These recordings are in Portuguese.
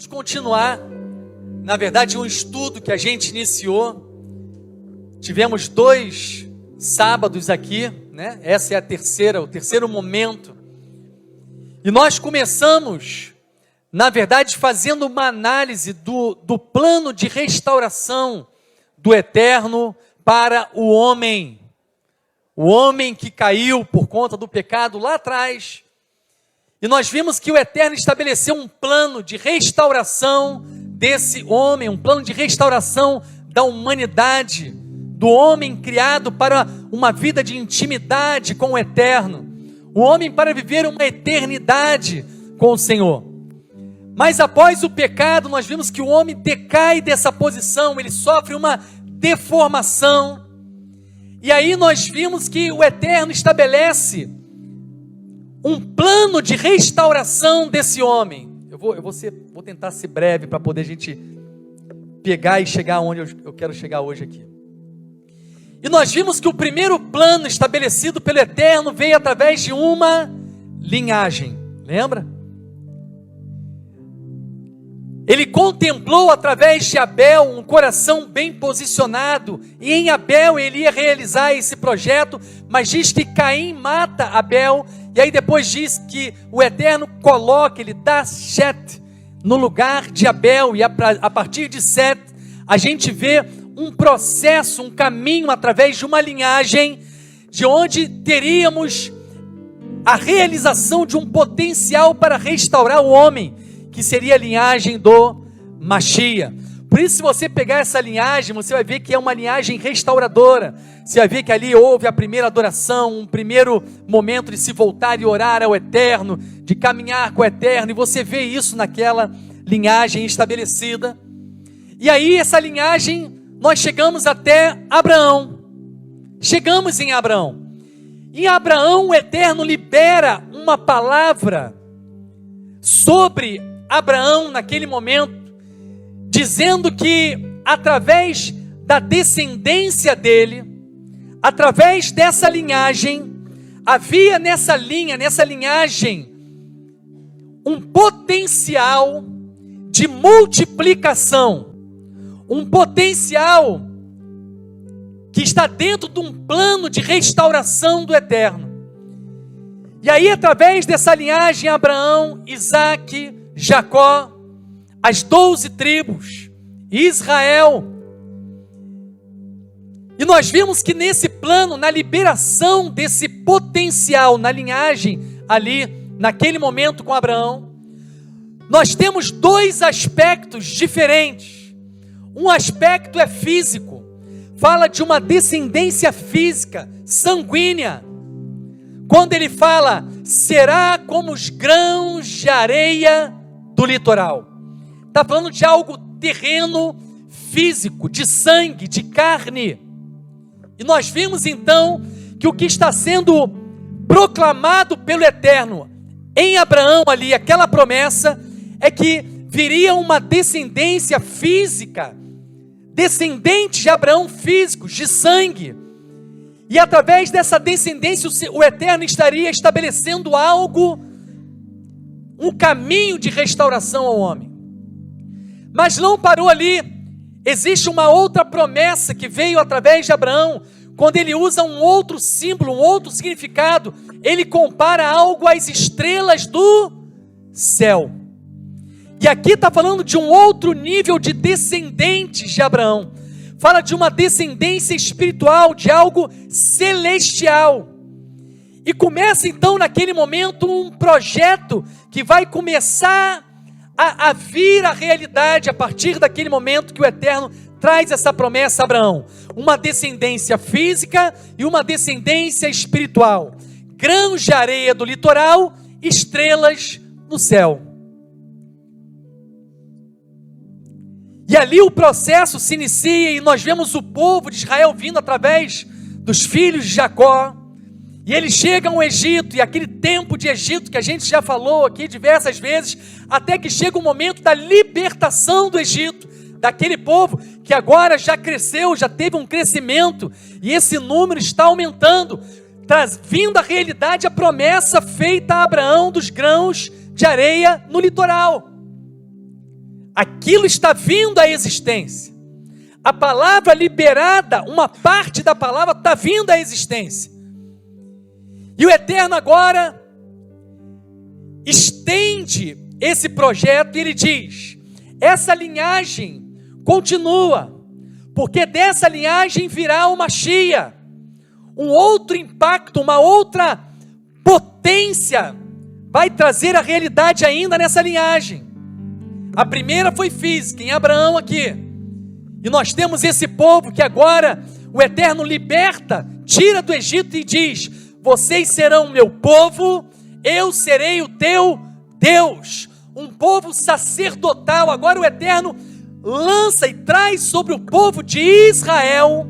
Vamos continuar, na verdade, um estudo que a gente iniciou. Tivemos 2 sábados aqui, né? Essa é o terceiro momento. E nós começamos, na verdade, fazendo uma análise do plano de restauração do Eterno para o homem. O homem que caiu por conta do pecado lá atrás. E nós vimos que o Eterno estabeleceu um plano de restauração desse homem, um plano de restauração da humanidade, do homem criado para uma vida de intimidade com o Eterno, o homem para viver uma eternidade com o Senhor. Mas após o pecado, nós vimos que o homem decai dessa posição, ele sofre uma deformação. E aí nós vimos que o Eterno estabelece um plano de restauração desse homem. Eu vou tentar ser breve para poder a gente pegar e chegar onde eu quero chegar hoje aqui. E nós vimos que o primeiro plano estabelecido pelo Eterno veio através de uma linhagem. Lembra? Ele contemplou através de Abel um coração bem posicionado, e em Abel ele ia realizar esse projeto, mas diz que Caim mata Abel, e aí depois diz que o Eterno coloca, ele dá Set no lugar de Abel, e a partir de Set a gente vê um processo, um caminho através de uma linhagem, de onde teríamos a realização de um potencial para restaurar o homem, que seria a linhagem do Machia. Por isso, se você pegar essa linhagem, você vai ver que é uma linhagem restauradora. Você vai ver que ali houve a primeira adoração, um primeiro momento de se voltar e orar ao Eterno, de caminhar com o Eterno, e você vê isso naquela linhagem estabelecida. E aí, essa linhagem, nós chegamos até Abraão. Chegamos em Abraão. Em Abraão, o Eterno libera uma palavra sobre Abraão naquele momento, dizendo que através da descendência dele, através dessa linhagem, havia nessa linhagem, um potencial de multiplicação, um potencial que está dentro de um plano de restauração do Eterno. E aí, através dessa linhagem, Abraão, Isaque, Jacó, as 12 tribos, Israel. E nós vimos que nesse plano, na liberação desse potencial, na linhagem ali, naquele momento com Abraão, nós temos 2 aspectos diferentes. Um aspecto é físico, fala de uma descendência física, sanguínea. Quando ele fala, será como os grãos de areia do litoral. Está falando de algo terreno, físico, de sangue, de carne. E nós vimos então que o que está sendo proclamado pelo Eterno em Abraão ali, aquela promessa, é que viria uma descendência física, descendente de Abraão físicos, de sangue. E através dessa descendência, o Eterno estaria estabelecendo algo, um caminho de restauração ao homem. Mas não parou ali. Existe uma outra promessa que veio através de Abraão, quando ele usa um outro símbolo, um outro significado. Ele compara algo às estrelas do céu. E aqui está falando de um outro nível de descendentes de Abraão. Fala de uma descendência espiritual, de algo celestial. E começa então naquele momento um projeto que vai começar a vir à realidade a partir daquele momento que o Eterno traz essa promessa a Abraão. Uma descendência física e uma descendência espiritual. Grãos de areia do litoral, estrelas no céu. E ali o processo se inicia e nós vemos o povo de Israel vindo através dos filhos de Jacó. E eles chegam ao Egito, e aquele tempo de Egito que a gente já falou aqui diversas vezes, até que chega o momento da libertação do Egito, daquele povo que agora já cresceu, já teve um crescimento, e esse número está aumentando, vindo à realidade a promessa feita a Abraão dos grãos de areia no litoral. aquilo está vindo à existência. A palavra liberada, uma parte da palavra está vindo à existência. E o Eterno agora estende esse projeto e ele diz: essa linhagem continua, porque dessa linhagem virá uma Mashiach, um outro impacto, uma outra potência vai trazer a realidade ainda nessa linhagem. A primeira foi física, em Abraão aqui, e nós temos esse povo que agora o Eterno liberta, tira do Egito e diz: vocês serão meu povo, eu serei o teu Deus. Um povo sacerdotal. Agora o Eterno lança e traz sobre o povo de Israel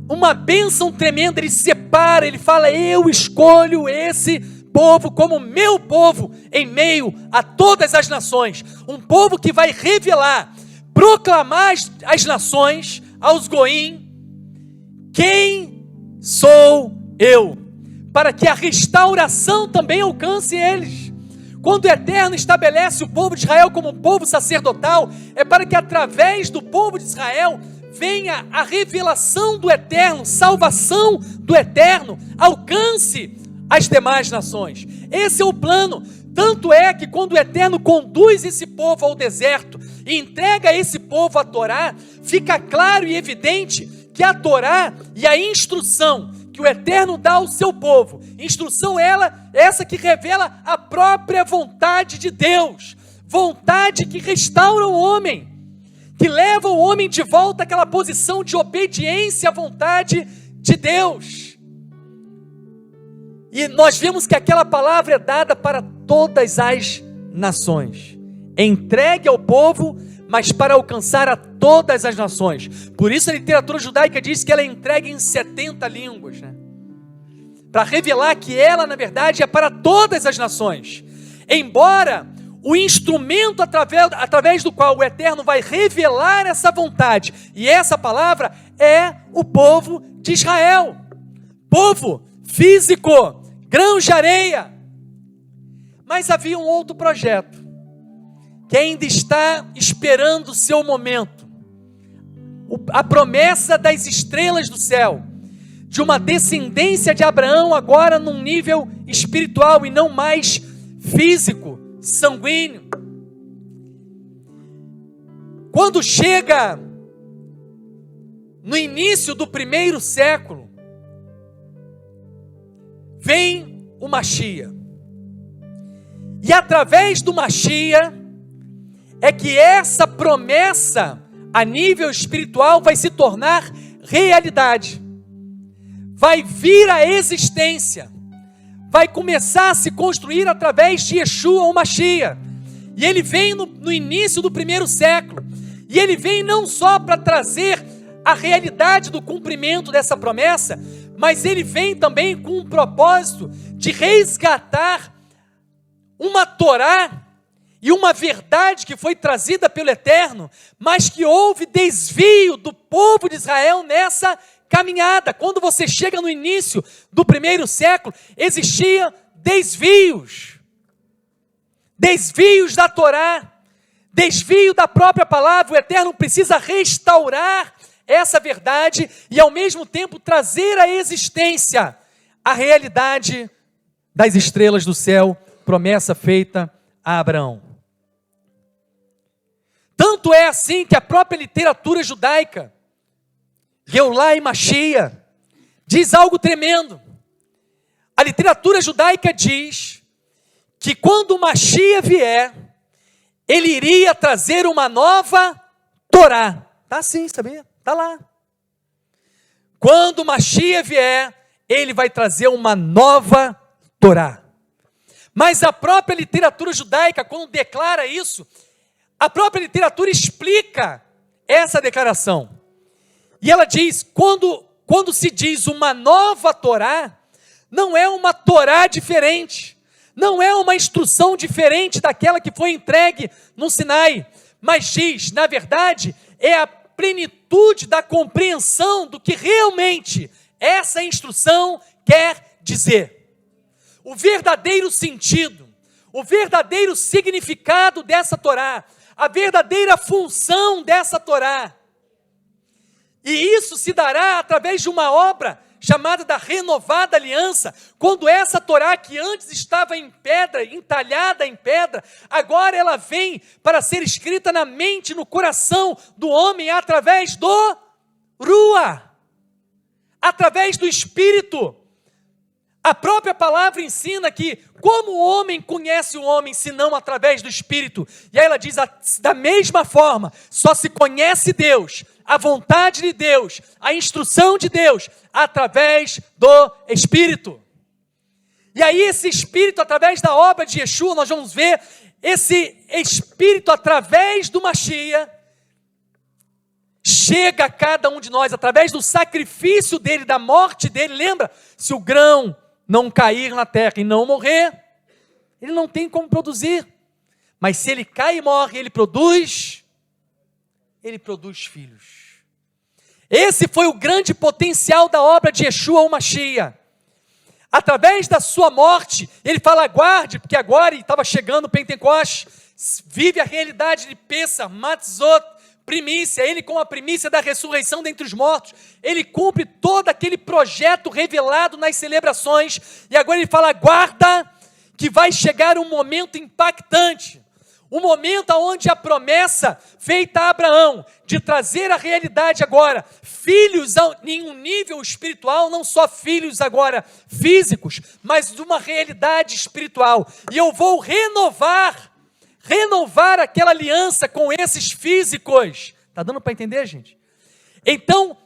uma bênção tremenda. Ele separa, ele fala: eu escolho esse povo como meu povo em meio a todas as nações. Um povo que vai revelar, proclamar às nações, aos goim, quem sou eu, para que a restauração também alcance eles. Quando o Eterno estabelece o povo de Israel como um povo sacerdotal, é para que através do povo de Israel venha a revelação do Eterno, salvação do Eterno, alcance as demais nações. Esse é o plano. Tanto é que quando o Eterno conduz esse povo ao deserto e entrega esse povo a Torá, fica claro e evidente que a Torá e a instrução que o Eterno dá ao seu povo, instrução essa que revela a própria vontade de Deus, vontade que restaura o homem, que leva o homem de volta àquela posição de obediência à vontade de Deus. E nós vemos que aquela palavra é dada para todas as nações, entregue ao povo, mas para alcançar a todas as nações. Por isso a literatura judaica diz que ela é entregue em 70 línguas, né? Para revelar que ela, na verdade, é para todas as nações. Embora o instrumento através do qual o Eterno vai revelar essa vontade, e essa palavra é o povo de Israel. Povo físico, grão de areia. Mas havia um outro projeto, que ainda está esperando o seu momento. A promessa das estrelas do céu, de uma descendência de Abraão agora num nível espiritual e não mais físico, sanguíneo. Quando chega no início do primeiro século, vem o Mashiach. E através do Mashiach é que essa promessa a nível espiritual vai se tornar realidade, vai vir à existência, vai começar a se construir através de Yeshua ou Mashiach. E ele vem no início do primeiro século, e ele vem não só para trazer a realidade do cumprimento dessa promessa, mas ele vem também com um propósito de resgatar uma Torá e uma verdade que foi trazida pelo Eterno, mas que houve desvio do povo de Israel nessa caminhada. Quando você chega no início do primeiro século, existiam desvios da Torá, desvio da própria palavra. O Eterno precisa restaurar essa verdade e ao mesmo tempo trazer à existência a realidade das estrelas do céu, promessa feita a Abraão. Tanto é assim que a própria literatura judaica, Geulah e Mashiach, diz algo tremendo. A literatura judaica diz que quando o Mashiach vier, ele iria trazer uma nova Torá. Está assim, sabia? Está lá. Quando o Mashiach vier, ele vai trazer uma nova Torá. Mas a própria literatura judaica, quando declara isso, a própria literatura explica essa declaração. E ela diz, quando se diz uma nova Torá, não é uma Torá diferente, não é uma instrução diferente daquela que foi entregue no Sinai, mas diz, na verdade, é a plenitude da compreensão do que realmente essa instrução quer dizer. O verdadeiro sentido, o verdadeiro significado dessa Torá, a verdadeira função dessa Torá. E isso se dará através de uma obra chamada da renovada aliança, quando essa Torá que antes estava em pedra, entalhada em pedra, agora ela vem para ser escrita na mente, no coração do homem, através do Ruá, através do Espírito. A própria palavra ensina que como o homem conhece o homem, senão através do Espírito? E aí ela diz, da mesma forma, só se conhece Deus, a vontade de Deus, a instrução de Deus, através do Espírito. E aí esse Espírito, através da obra de Yeshua, nós vamos ver esse Espírito, através do Mashiach, chega a cada um de nós, através do sacrifício dele, da morte dele. Lembra? Se o grão não cair na terra e não morrer, ele não tem como produzir. Mas se ele cai e morre, ele produz filhos. Esse foi o grande potencial da obra de Yeshua, o Mashiach. Através da sua morte, ele fala, aguarde, porque agora estava chegando o Pentecostes, vive a realidade de Pessah, Matzot, primícia, ele com a primícia da ressurreição dentre os mortos, ele cumpre todo aquele projeto revelado nas celebrações, e agora ele fala, aguarda, que vai chegar um momento impactante, um momento onde a promessa feita a Abraão, de trazer a realidade agora, filhos em um nível espiritual, não só filhos agora físicos, mas de uma realidade espiritual, e eu vou renovar aquela aliança com esses físicos. Está dando para entender, gente? Então,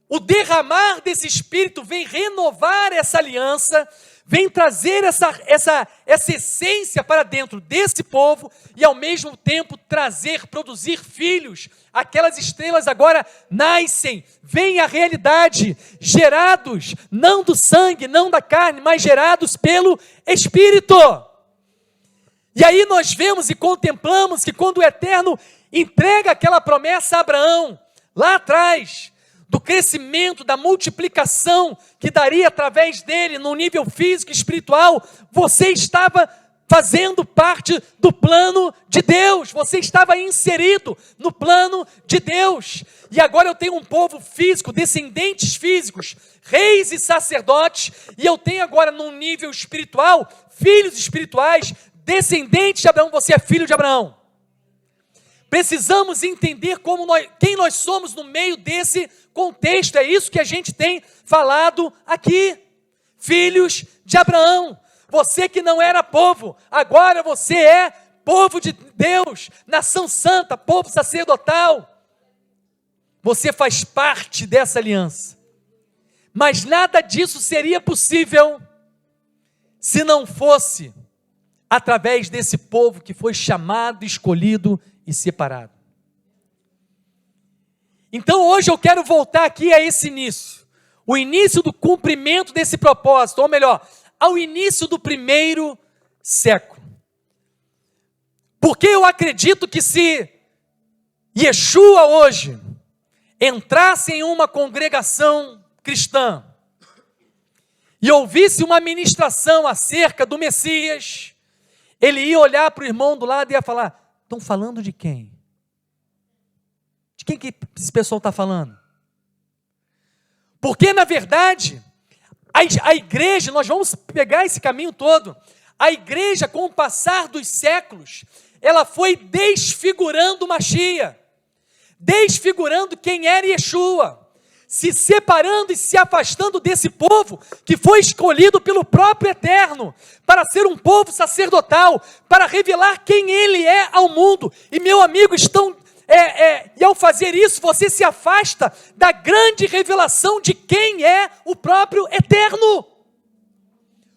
o derramar desse Espírito vem renovar essa aliança, vem trazer essa essência para dentro desse povo e ao mesmo tempo produzir filhos. Aquelas estrelas agora nascem, vem a realidade, gerados não do sangue, não da carne, mas gerados pelo Espírito. E aí nós vemos e contemplamos que quando o Eterno entrega aquela promessa a Abraão, lá atrás, do crescimento, da multiplicação que daria através dele no nível físico e espiritual, você estava fazendo parte do plano de Deus, você estava inserido no plano de Deus. E agora eu tenho um povo físico, descendentes físicos, reis e sacerdotes, e eu tenho agora num nível espiritual, filhos espirituais, descendente de Abraão. Você é filho de Abraão. Precisamos entender quem nós somos no meio desse contexto. É isso que a gente tem falado aqui. Filhos de Abraão. Você que não era povo, agora você é povo de Deus, nação santa, povo sacerdotal. Você faz parte dessa aliança. Mas nada disso seria possível se não fosse através desse povo que foi chamado, escolhido e separado. Então hoje eu quero voltar aqui a esse início, o início do cumprimento desse propósito, ou melhor, ao início do primeiro século. Porque eu acredito que se Yeshua hoje entrasse em uma congregação cristã e ouvisse uma ministração acerca do Messias, ele ia olhar para o irmão do lado e ia falar, estão falando de quem? De quem que esse pessoal está falando? Porque na verdade, a igreja, nós vamos pegar esse caminho todo, a igreja com o passar dos séculos, ela foi desfigurando o Mashiach, desfigurando quem era Yeshua, se separando e se afastando desse povo que foi escolhido pelo próprio Eterno para ser um povo sacerdotal, para revelar quem Ele é ao mundo. E meu amigo, e ao fazer isso, você se afasta da grande revelação de quem é o próprio Eterno.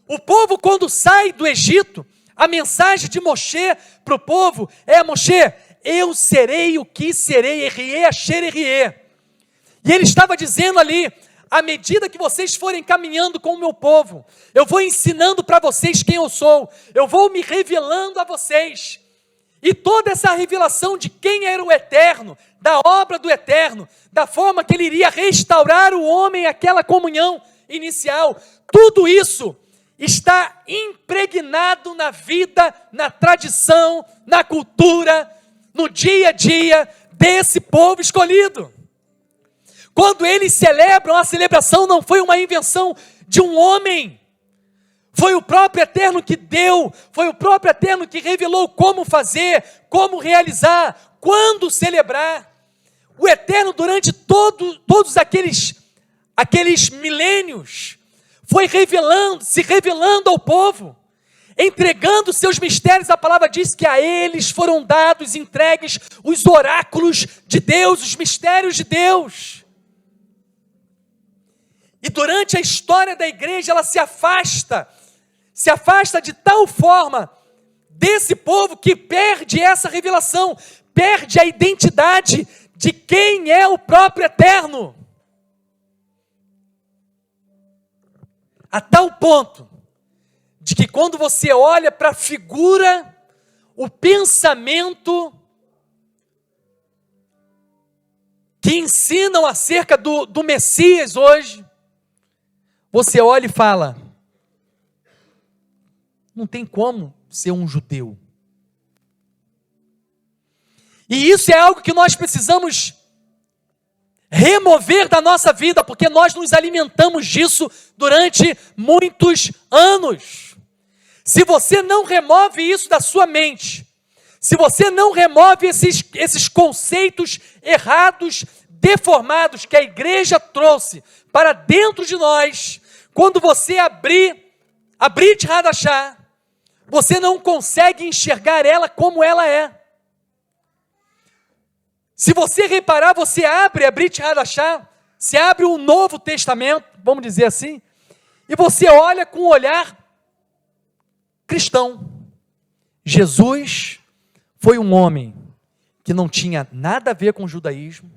O povo, quando sai do Egito, a mensagem de Moshe para o povo é: Moshe, eu serei o que serei, Erie, Asher, Erie. E ele estava dizendo ali, à medida que vocês forem caminhando com o meu povo, eu vou ensinando para vocês quem eu sou, eu vou me revelando a vocês. E toda essa revelação de quem era o Eterno, da obra do Eterno, da forma que ele iria restaurar o homem, aquela comunhão inicial, tudo isso está impregnado na vida, na tradição, na cultura, no dia a dia desse povo escolhido. Quando eles celebram, a celebração não foi uma invenção de um homem, foi o próprio Eterno que deu, foi o próprio Eterno que revelou como fazer, como realizar, quando celebrar. O Eterno, durante todos aqueles milênios, foi se revelando ao povo, entregando seus mistérios. A palavra diz que a eles foram dados, entregues, os oráculos de Deus, os mistérios de Deus. E durante a história da igreja, ela se afasta de tal forma desse povo que perde essa revelação, perde a identidade de quem é o próprio Eterno. A tal ponto de que quando você olha para a figura, o pensamento que ensinam acerca do Messias hoje, você olha e fala, não tem como ser um judeu. E isso é algo que nós precisamos remover da nossa vida, porque nós nos alimentamos disso durante muitos anos. Se você não remove isso da sua mente, se você não remove esses conceitos errados, deformados que a igreja trouxe para dentro de nós, quando você abrir a Brit Hadashah, você não consegue enxergar ela como ela é. Se você reparar, você abre a Brit Hadashah, você abre o Novo Testamento, vamos dizer assim, e você olha com um olhar cristão. Jesus foi um homem que não tinha nada a ver com o judaísmo,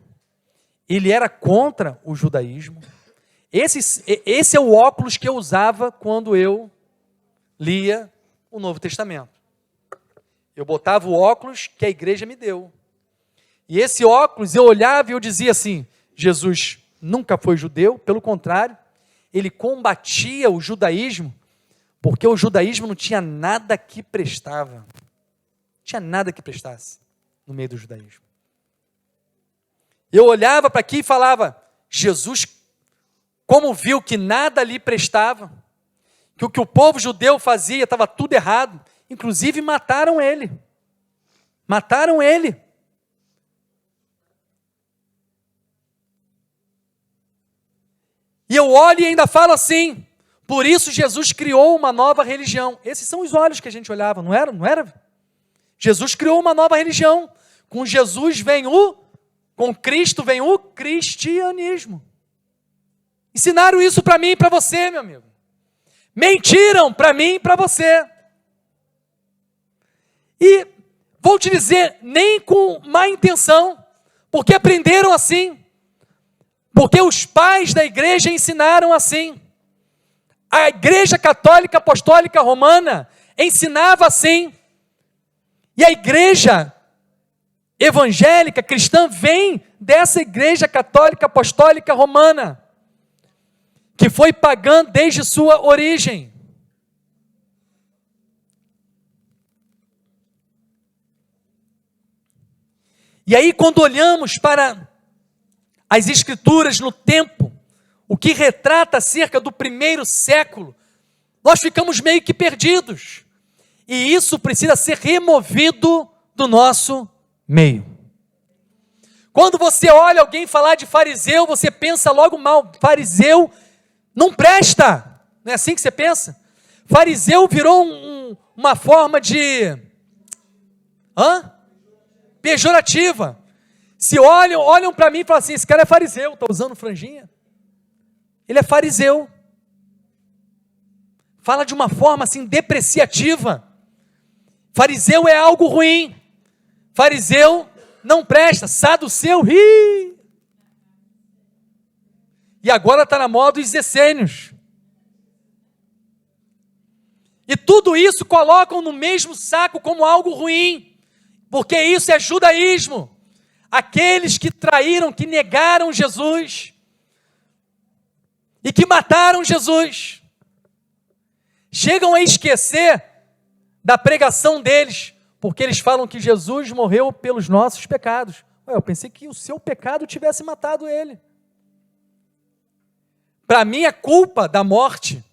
ele era contra o judaísmo. Esse é o óculos que eu usava quando eu lia o Novo Testamento. Eu botava o óculos que a igreja me deu. E esse óculos eu olhava e eu dizia assim, Jesus nunca foi judeu, pelo contrário, ele combatia o judaísmo, porque o judaísmo não tinha nada que prestava. Não tinha nada que prestasse no meio do judaísmo. Eu olhava para aqui e falava, Jesus, como viu que nada lhe prestava, que o que o povo judeu fazia estava tudo errado, inclusive mataram ele. Mataram ele. E eu olho e ainda falo assim, por isso Jesus criou uma nova religião. Esses são os olhos que a gente olhava, não era? Não era? Jesus criou uma nova religião. Com Jesus com Cristo vem o cristianismo. Ensinaram isso para mim e para você, meu amigo. Mentiram para mim e para você. E vou te dizer, nem com má intenção, porque aprenderam assim. Porque os pais da igreja ensinaram assim. A igreja católica apostólica romana ensinava assim. E a igreja evangélica cristã vem dessa igreja católica apostólica romana, que foi pagã desde sua origem. E aí, quando olhamos para as escrituras no tempo, o que retrata acerca do primeiro século, nós ficamos meio que perdidos. E isso precisa ser removido do nosso meio. Quando você olha alguém falar de fariseu, você pensa logo mal, fariseu não presta. Não é assim que você pensa? Fariseu virou uma forma de pejorativa. Se olham para mim e falam assim, esse cara é fariseu, está usando franjinha. Ele é fariseu. Fala de uma forma assim depreciativa. Fariseu é algo ruim. Fariseu não presta. Saduceu, ri. E agora está na moda os essênios. E tudo isso colocam no mesmo saco como algo ruim. Porque isso é judaísmo. Aqueles que traíram, que negaram Jesus e que mataram Jesus. chegam a esquecer da pregação deles, porque eles falam que Jesus morreu pelos nossos pecados. Ué, eu pensei que o seu pecado tivesse matado ele. Para mim, a culpa da morte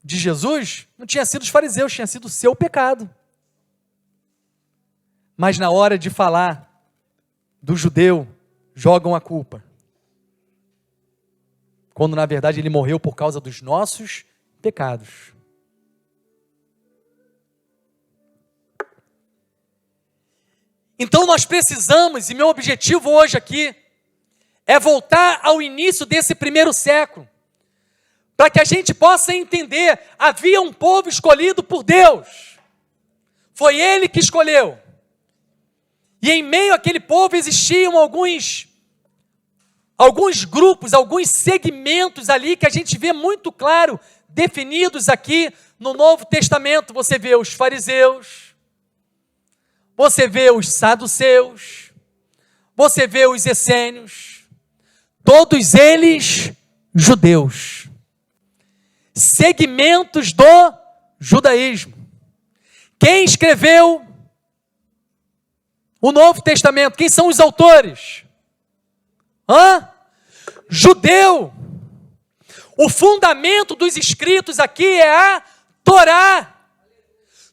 de Jesus não tinha sido os fariseus, tinha sido o seu pecado. Mas na hora de falar do judeu, jogam a culpa. Quando na verdade ele morreu por causa dos nossos pecados. Então nós precisamos, e meu objetivo hoje aqui, é voltar ao início desse primeiro século, para que a gente possa entender, havia um povo escolhido por Deus, foi Ele que escolheu, e em meio àquele povo existiam alguns grupos, alguns segmentos ali, que a gente vê muito claro, definidos aqui no Novo Testamento. Você vê os fariseus, você vê os saduceus, você vê os essênios, todos eles judeus, segmentos do judaísmo. Quem escreveu o Novo Testamento? Quem são os autores? Judeu. O fundamento dos escritos aqui é a Torá.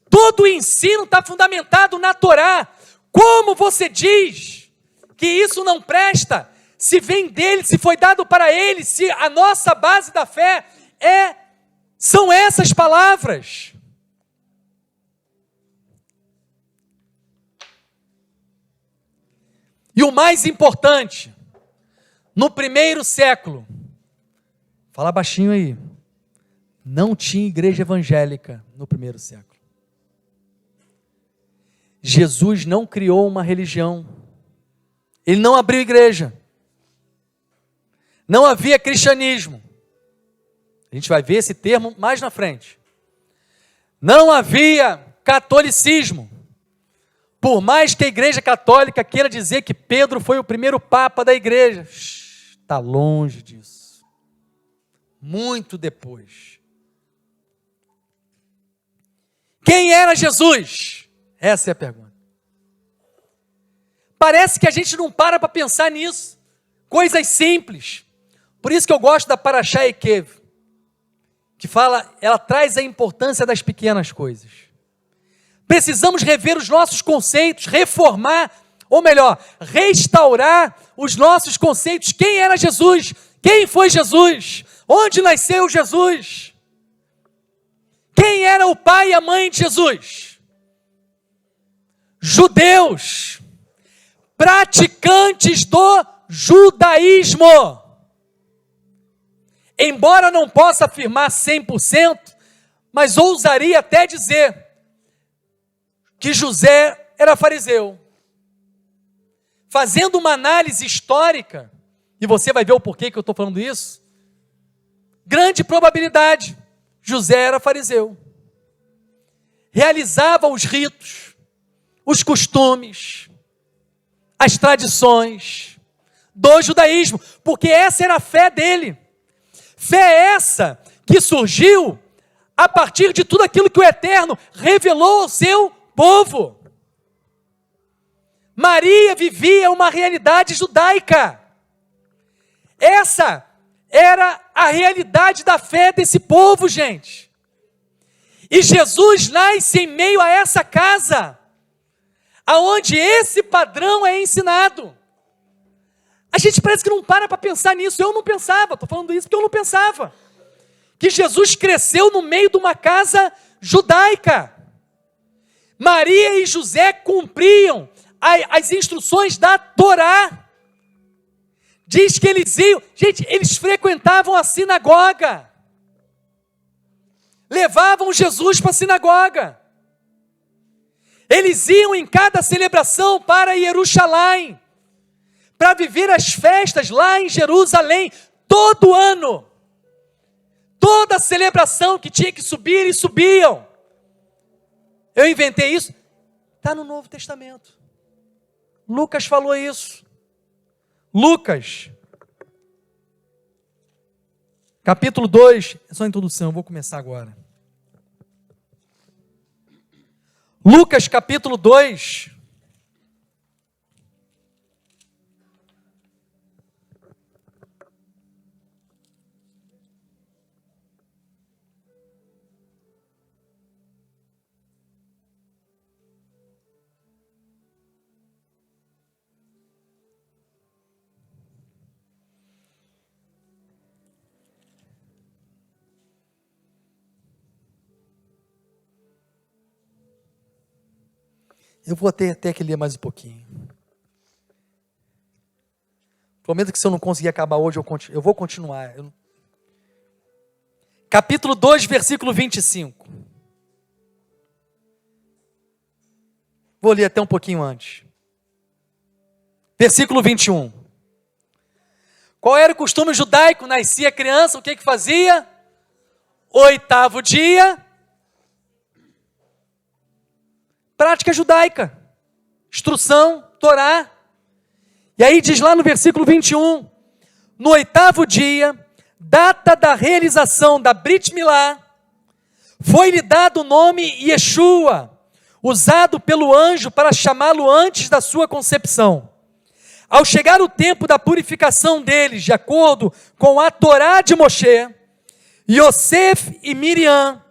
Todo o ensino está fundamentado na Torá. Como você diz que isso não presta? Se vem dele, se foi dado para ele, se a nossa base da fé são essas palavras. E o mais importante, no primeiro século, fala baixinho aí, não tinha igreja evangélica no primeiro século. Jesus não criou uma religião, ele não abriu igreja, não havia cristianismo. A gente vai ver esse termo mais na frente. Não havia catolicismo. Por mais que a igreja católica queira dizer que Pedro foi o primeiro papa da igreja, está longe disso. Muito depois. Quem era Jesus? Essa é a pergunta. Parece que a gente não para pensar nisso. Coisas simples. Por isso que eu gosto da Parashá Ekev, que fala, ela traz a importância das pequenas coisas. Precisamos rever os nossos conceitos, reformar, ou melhor, restaurar os nossos conceitos. Quem era Jesus? Quem foi Jesus? Onde nasceu Jesus? Quem era o pai e a mãe de Jesus? Judeus, praticantes do judaísmo. Embora não possa afirmar 100%, mas ousaria até dizer que José era fariseu. Fazendo uma análise histórica, e você vai ver o porquê que eu estou falando isso, grande probabilidade, José era fariseu. Realizava os ritos, os costumes, as tradições do judaísmo, porque essa era a fé dele. Fé essa que surgiu a partir de tudo aquilo que o Eterno revelou ao seu povo. Maria vivia uma realidade judaica. Essa era a realidade da fé desse povo, gente. E Jesus nasce em meio a essa casa, aonde esse padrão é ensinado. A gente parece que não para pensar nisso. Eu não pensava, estou falando isso porque eu não pensava. Que Jesus cresceu no meio de uma casa judaica. Maria e José cumpriam as instruções da Torá. Diz que eles iam, gente, eles frequentavam a sinagoga. Levavam Jesus para a sinagoga. Eles iam em cada celebração para Jerusalém, para viver as festas lá em Jerusalém, todo ano. Toda celebração que tinha que subir, e subiam. Eu inventei isso? Está no Novo Testamento. Lucas falou isso. Lucas, capítulo 2, é só a introdução, eu vou começar agora. Lucas capítulo 2. Eu vou ter que ler mais um pouquinho. Prometo que se eu não conseguir acabar hoje, eu vou continuar. Capítulo 2, versículo 25. Vou ler até um pouquinho antes. Versículo 21. Qual era o costume judaico? Nascia criança, o que fazia? 8º dia. Prática judaica, instrução, Torá. E aí diz lá no versículo 21, no 8º dia, data da realização da Brit Milá, foi-lhe dado o nome Yeshua, usado pelo anjo para chamá-lo antes da sua concepção. Ao chegar o tempo da purificação deles, de acordo com a Torá de Moshe, Yosef e Miriam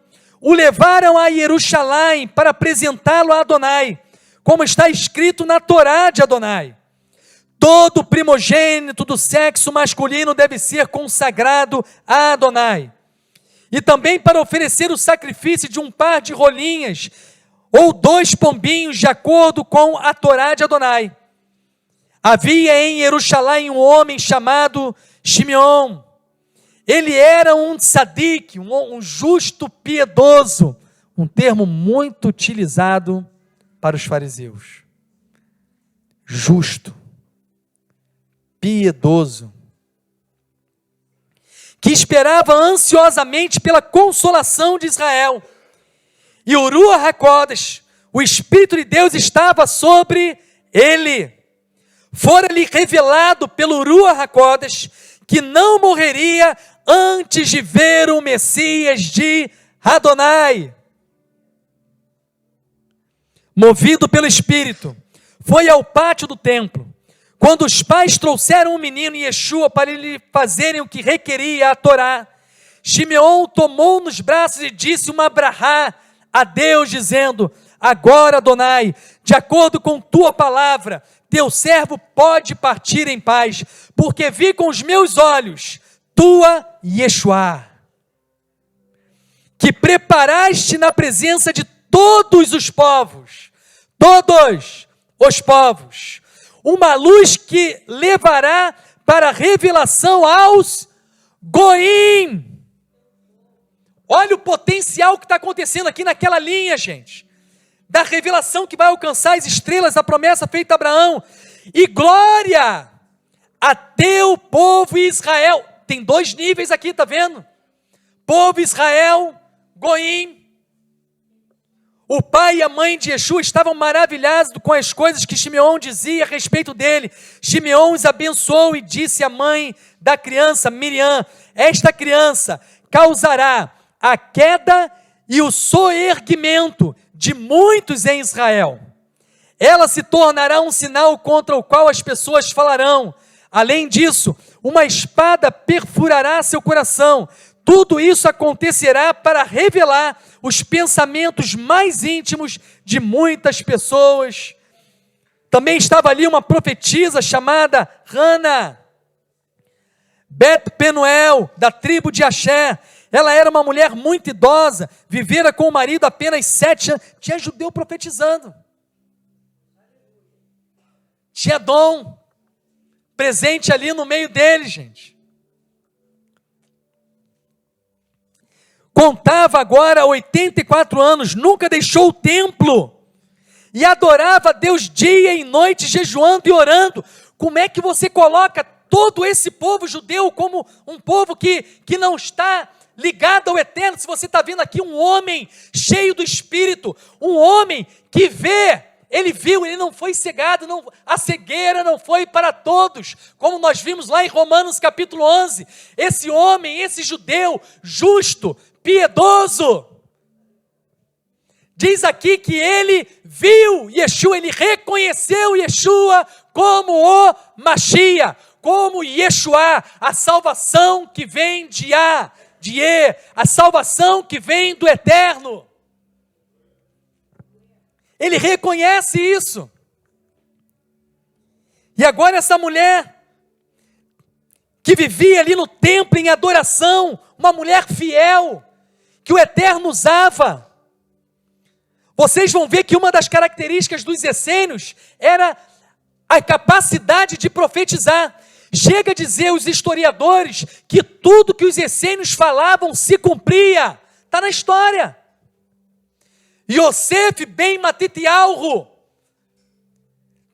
o levaram a Jerusalém para apresentá-lo a Adonai, como está escrito na Torá de Adonai. Todo primogênito do sexo masculino deve ser consagrado a Adonai. E também para oferecer o sacrifício de um par de rolinhas, ou 2 pombinhos, de acordo com a Torá de Adonai. Havia em Jerusalém um homem chamado Shimeon. Ele era um tzadik, um justo piedoso, um termo muito utilizado para os fariseus. Justo, piedoso, que esperava ansiosamente pela consolação de Israel. E o Ruach HaKodesh, o Espírito de Deus, estava sobre ele. Fora-lhe revelado pelo Ruach HaKodesh que não morreria antes de ver o Messias de Adonai. Movido pelo Espírito, foi ao pátio do templo. Quando os pais trouxeram o menino Yeshua para lhe fazerem o que requeria a Torá, Shimeon o tomou nos braços e disse uma brahá a Deus, dizendo: agora, Adonai, de acordo com tua palavra, teu servo pode partir em paz, porque vi com os meus olhos tua Yeshua, que preparaste na presença de todos os povos, uma luz que levará para a revelação aos Goim. Olha o potencial que está acontecendo aqui naquela linha, gente, da revelação que vai alcançar as estrelas, a promessa feita a Abraão, e glória a teu povo Israel. Tem 2 níveis aqui, tá vendo? Povo Israel, Goim. O pai e a mãe de Yeshua estavam maravilhados com as coisas que Shimeon dizia a respeito dele. Shimeon os abençoou e disse à mãe da criança, Miriam: esta criança causará a queda e o soerguimento de muitos em Israel. Ela se tornará um sinal contra o qual as pessoas falarão. Além disso, uma espada perfurará seu coração. Tudo isso acontecerá para revelar os pensamentos mais íntimos de muitas pessoas. Também estava ali uma profetisa chamada Hana, Bet Penuel, da tribo de Asher. Ela era uma mulher muito idosa, vivera com o marido apenas 7 anos. Tinha judeu profetizando. Tinha dom presente ali no meio deles, gente. Contava agora 84 anos, nunca deixou o templo e adorava a Deus dia e noite, jejuando e orando. Como é que você coloca todo esse povo judeu como um povo que não está ligado ao eterno? Se você está vendo aqui um homem cheio do Espírito, um homem que vê, ele viu, ele não foi cegado, a cegueira não foi para todos, como nós vimos lá em Romanos capítulo 11, esse homem, esse judeu justo, piedoso, Diz aqui que ele viu Yeshua, ele reconheceu Yeshua como o Mashiach, como Yeshua, a salvação que vem de Yah, de E, a salvação que vem do Eterno. Ele reconhece isso. E agora essa mulher, que vivia ali no templo em adoração, uma mulher fiel, que o Eterno usava. Vocês vão ver que uma das características dos essênios era a capacidade de profetizar. Chega a dizer os historiadores que tudo que os essênios falavam se cumpria. Está na história. Yosef ben Matitiyahu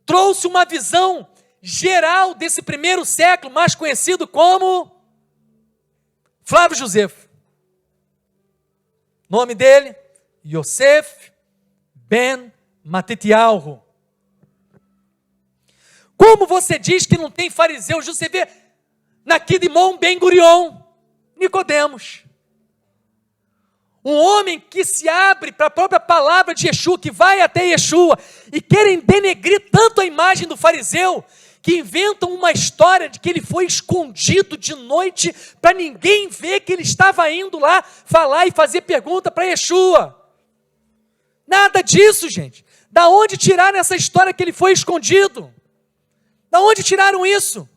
trouxe uma visão geral desse primeiro século, mais conhecido como Flávio Josefo. Nome dele, Yosef ben Matitiyahu. Como você diz que não tem fariseus? Você vê na Kidmon Ben Gurion, Nicodemos. Um homem que se abre para a própria palavra de Yeshua, que vai até Yeshua, e querem denegrir tanto a imagem do fariseu, que inventam uma história de que ele foi escondido de noite, para ninguém ver que ele estava indo lá falar e fazer pergunta para Yeshua. Nada disso, gente. Da onde tiraram essa história que ele foi escondido? Da onde tiraram isso?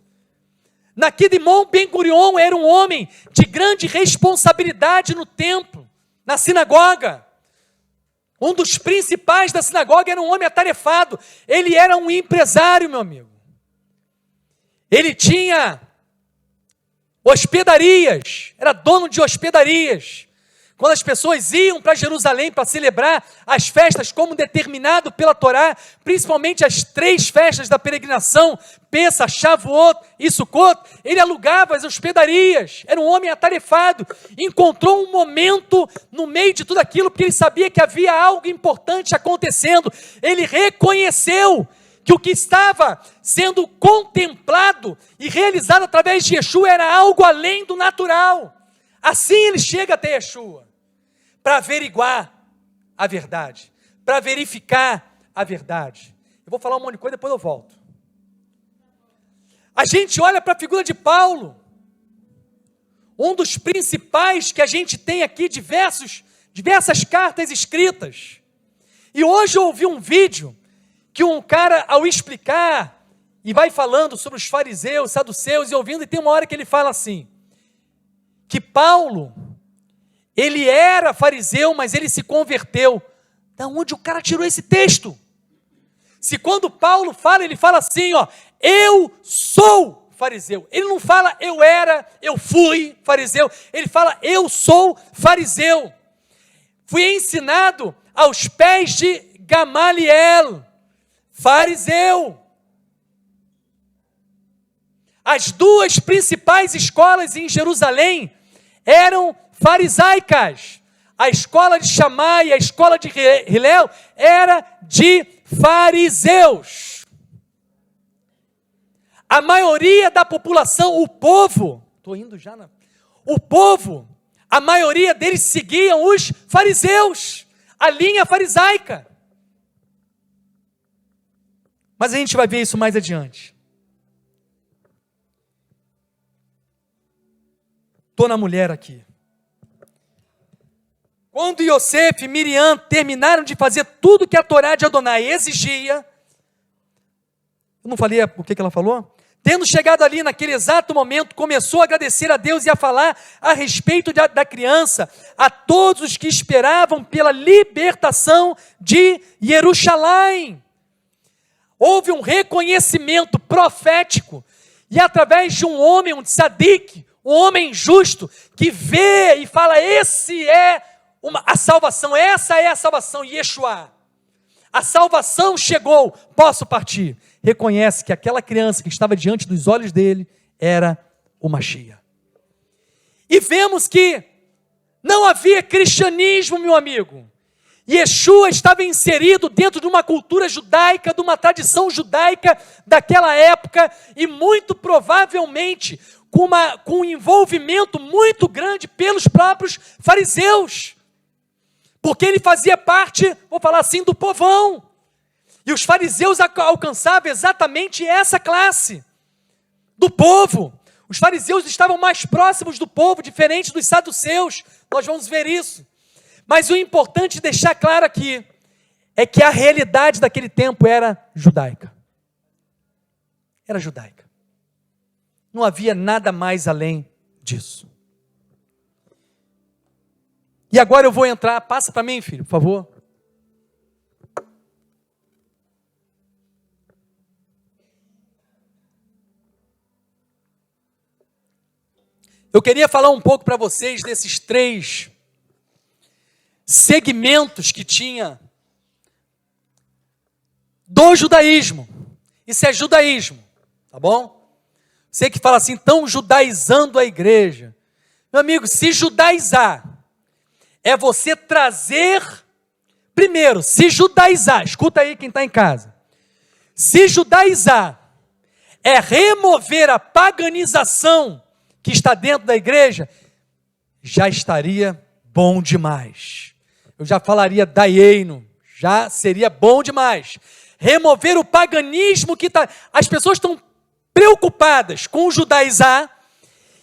Na Kidmon Ben Gurion era um homem de grande responsabilidade no templo, na sinagoga. Um dos principais da sinagoga era um homem atarefado. Ele era um empresário, meu amigo. Ele tinha hospedarias, era dono de hospedarias. Quando as pessoas iam para Jerusalém para celebrar as festas como determinado pela Torá, principalmente as 3 festas da peregrinação, Pessach, Shavuot e Sukkot, ele alugava as hospedarias, era um homem atarefado, encontrou um momento no meio de tudo aquilo, porque ele sabia que havia algo importante acontecendo. Ele reconheceu que o que estava sendo contemplado e realizado através de Yeshua era algo além do natural. Assim ele chega até Yeshua, para averiguar a verdade, para verificar a verdade. Eu vou falar um monte de coisa, depois eu volto. A gente olha para a figura de Paulo, um dos principais que a gente tem aqui, diversas cartas escritas. E hoje eu ouvi um vídeo que um cara, ao explicar, e vai falando sobre os fariseus, saduceus, e ouvindo, e tem uma hora que ele fala assim, que Paulo, ele era fariseu, mas ele se converteu. Da onde o cara tirou esse texto? Se quando Paulo fala, ele fala assim, ó, eu sou fariseu. Ele não fala eu era, eu fui fariseu. Ele fala eu sou fariseu. Fui ensinado aos pés de Gamaliel, fariseu. As 2 principais escolas em Jerusalém eram farisaicas. A escola de Shammai e a escola de Hillel era de fariseus. A maioria da população, o povo, a maioria deles seguiam os fariseus, a linha farisaica. Mas a gente vai ver isso mais adiante. Estou na mulher aqui. Quando Yosef e Miriam terminaram de fazer tudo que a Torá de Adonai exigia, eu não falei o que ela falou? Tendo chegado ali naquele exato momento, começou a agradecer a Deus e a falar a respeito da criança, a todos os que esperavam pela libertação de Jerusalém. Houve um reconhecimento profético, e através de um homem, um tzadik, um homem justo, que vê e fala, a salvação, essa é a salvação, Yeshua. A salvação chegou, posso partir. Reconhece que aquela criança que estava diante dos olhos dele era o Mashiach. E vemos que não havia cristianismo, meu amigo. Yeshua estava inserido dentro de uma cultura judaica, de uma tradição judaica daquela época, e muito provavelmente com um envolvimento muito grande pelos próprios fariseus. porque ele fazia parte, vou falar assim, do povão. E os fariseus alcançavam exatamente essa classe, do povo. Os fariseus estavam mais próximos do povo, diferente dos saduceus. Nós vamos ver isso. Mas o importante deixar claro aqui é que a realidade daquele tempo era judaica. Era judaica. Não havia nada mais além disso. E agora eu vou entrar, passa para mim, filho, por favor. Eu queria falar um pouco para vocês desses 3 segmentos que tinha do judaísmo. Isso é judaísmo, tá bom? Você que fala assim, estão judaizando a igreja. Meu amigo, se judaizar é você trazer, primeiro, se judaizar, escuta aí quem está em casa. Se judaizar é remover a paganização que está dentro da igreja, já estaria bom demais. Eu já falaria daieino, já seria bom demais. Remover o paganismo que está... As pessoas estão preocupadas com o judaizar,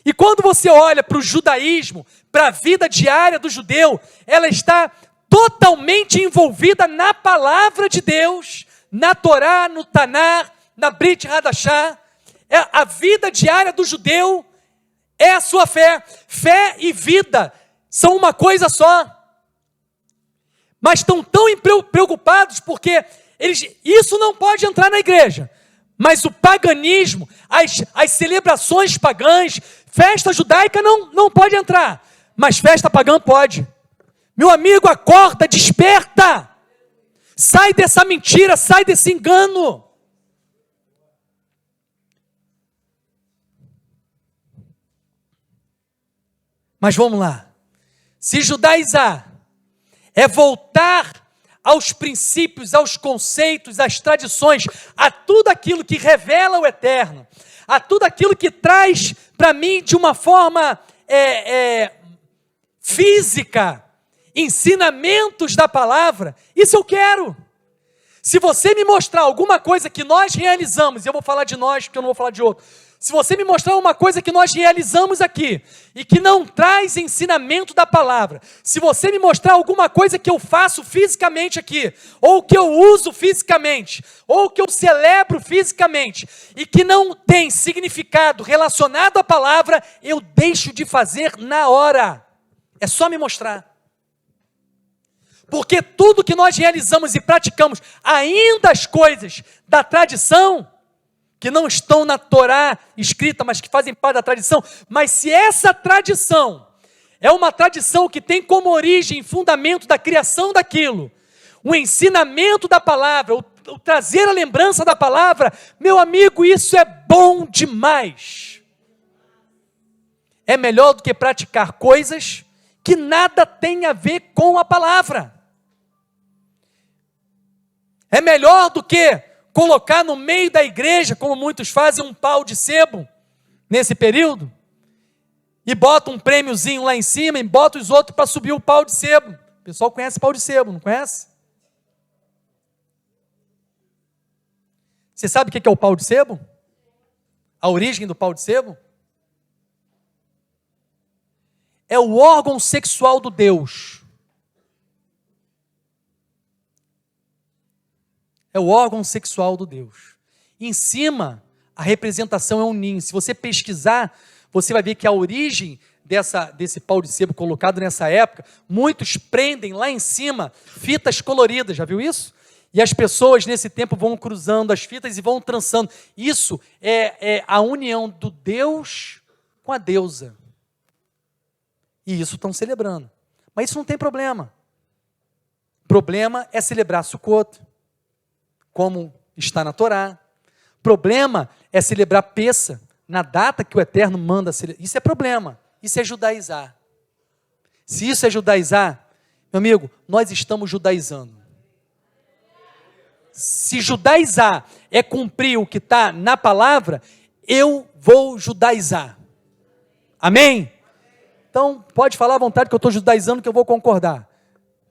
e quando você olha para o judaísmo, para a vida diária do judeu, ela está totalmente envolvida na palavra de Deus, na Torá, no Tanar, na Brit Hadashah. A vida diária do judeu é a sua fé. Fé e vida são uma coisa só. Mas estão tão preocupados porque isso não pode entrar na igreja. Mas o paganismo, as celebrações pagãs, festa judaica não pode entrar. Mas festa pagã pode. Meu amigo, acorda, desperta. Sai dessa mentira, sai desse engano. Mas vamos lá. Se judaizar é voltar aos princípios, aos conceitos, às tradições, a tudo aquilo que revela o eterno, a tudo aquilo que traz para mim de uma forma física, ensinamentos da palavra, isso eu quero. Se você me mostrar alguma coisa que nós realizamos, eu vou falar de nós, porque eu não vou falar de outro. Se você me mostrar uma coisa que nós realizamos aqui, e que não traz ensinamento da palavra, se você me mostrar alguma coisa que eu faço fisicamente aqui, ou que eu uso fisicamente, ou que eu celebro fisicamente, e que não tem significado relacionado à palavra, eu deixo de fazer na hora. É só me mostrar. Porque tudo que nós realizamos e praticamos, ainda as coisas da tradição, que não estão na Torá escrita, mas que fazem parte da tradição, mas se essa tradição é uma tradição que tem como origem, fundamento da criação daquilo, o ensinamento da palavra, o trazer a lembrança da palavra, meu amigo, isso é bom demais. É melhor do que praticar coisas que nada tem a ver com a palavra. É melhor do que colocar no meio da igreja, como muitos fazem, um pau de sebo, nesse período, e bota um prêmiozinho lá em cima, e bota os outros para subir o pau de sebo. O pessoal conhece pau de sebo, não conhece? Você sabe o que é o pau de sebo? A origem do pau de sebo? É o órgão sexual do Deus. É o órgão sexual do Deus. Em cima, a representação é um ninho. Se você pesquisar, você vai ver que a origem desse pau de sebo colocado nessa época, muitos prendem lá em cima fitas coloridas, já viu isso? E as pessoas nesse tempo vão cruzando as fitas e vão trançando. Isso é a união do Deus com a deusa. E isso estão celebrando. Mas isso não tem problema. O problema é celebrar Sukkot, como está na Torá. Problema é celebrar Pessa, na data que o Eterno manda celebrar. Isso é problema, isso é judaizar. Se isso é judaizar, meu amigo, nós estamos judaizando. Se judaizar é cumprir o que está na palavra, eu vou judaizar. Amém? Então, pode falar à vontade que eu estou judaizando, que eu vou concordar.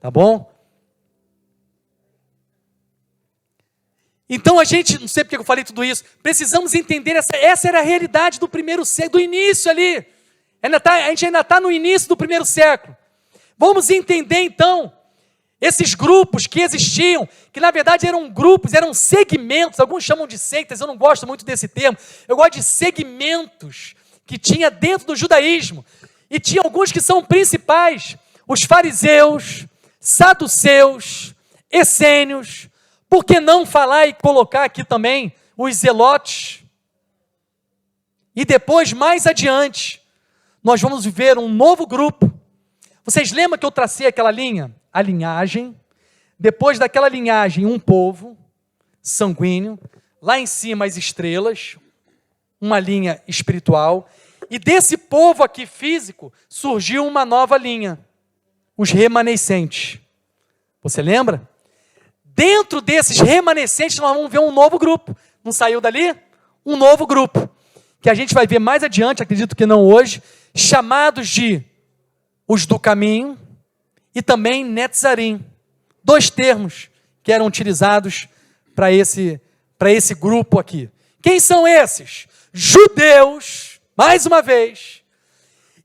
Tá bom? Então a gente, não sei porque eu falei tudo isso, precisamos entender, essa era a realidade do primeiro século, do início ali. A gente ainda está no início do primeiro século. Vamos entender então, esses grupos que existiam, que na verdade eram grupos, eram segmentos, alguns chamam de seitas, eu não gosto muito desse termo, eu gosto de segmentos que tinha dentro do judaísmo. E tinha alguns que são principais, os fariseus, saduceus, essênios, por que não falar e colocar aqui também os zelotes? E depois, mais adiante, nós vamos ver um novo grupo. Vocês lembram que eu tracei aquela linha? A linhagem, depois daquela linhagem, um povo sanguíneo, lá em cima as estrelas, uma linha espiritual, e desse povo aqui físico, surgiu uma nova linha, os remanescentes. Você lembra? Dentro desses remanescentes, nós vamos ver um novo grupo. Não saiu dali? Um novo grupo, que a gente vai ver mais adiante, acredito que não hoje, chamados de os do caminho e também Netzarim. 2 termos que eram utilizados para esse grupo aqui. Quem são esses? Judeus, mais uma vez.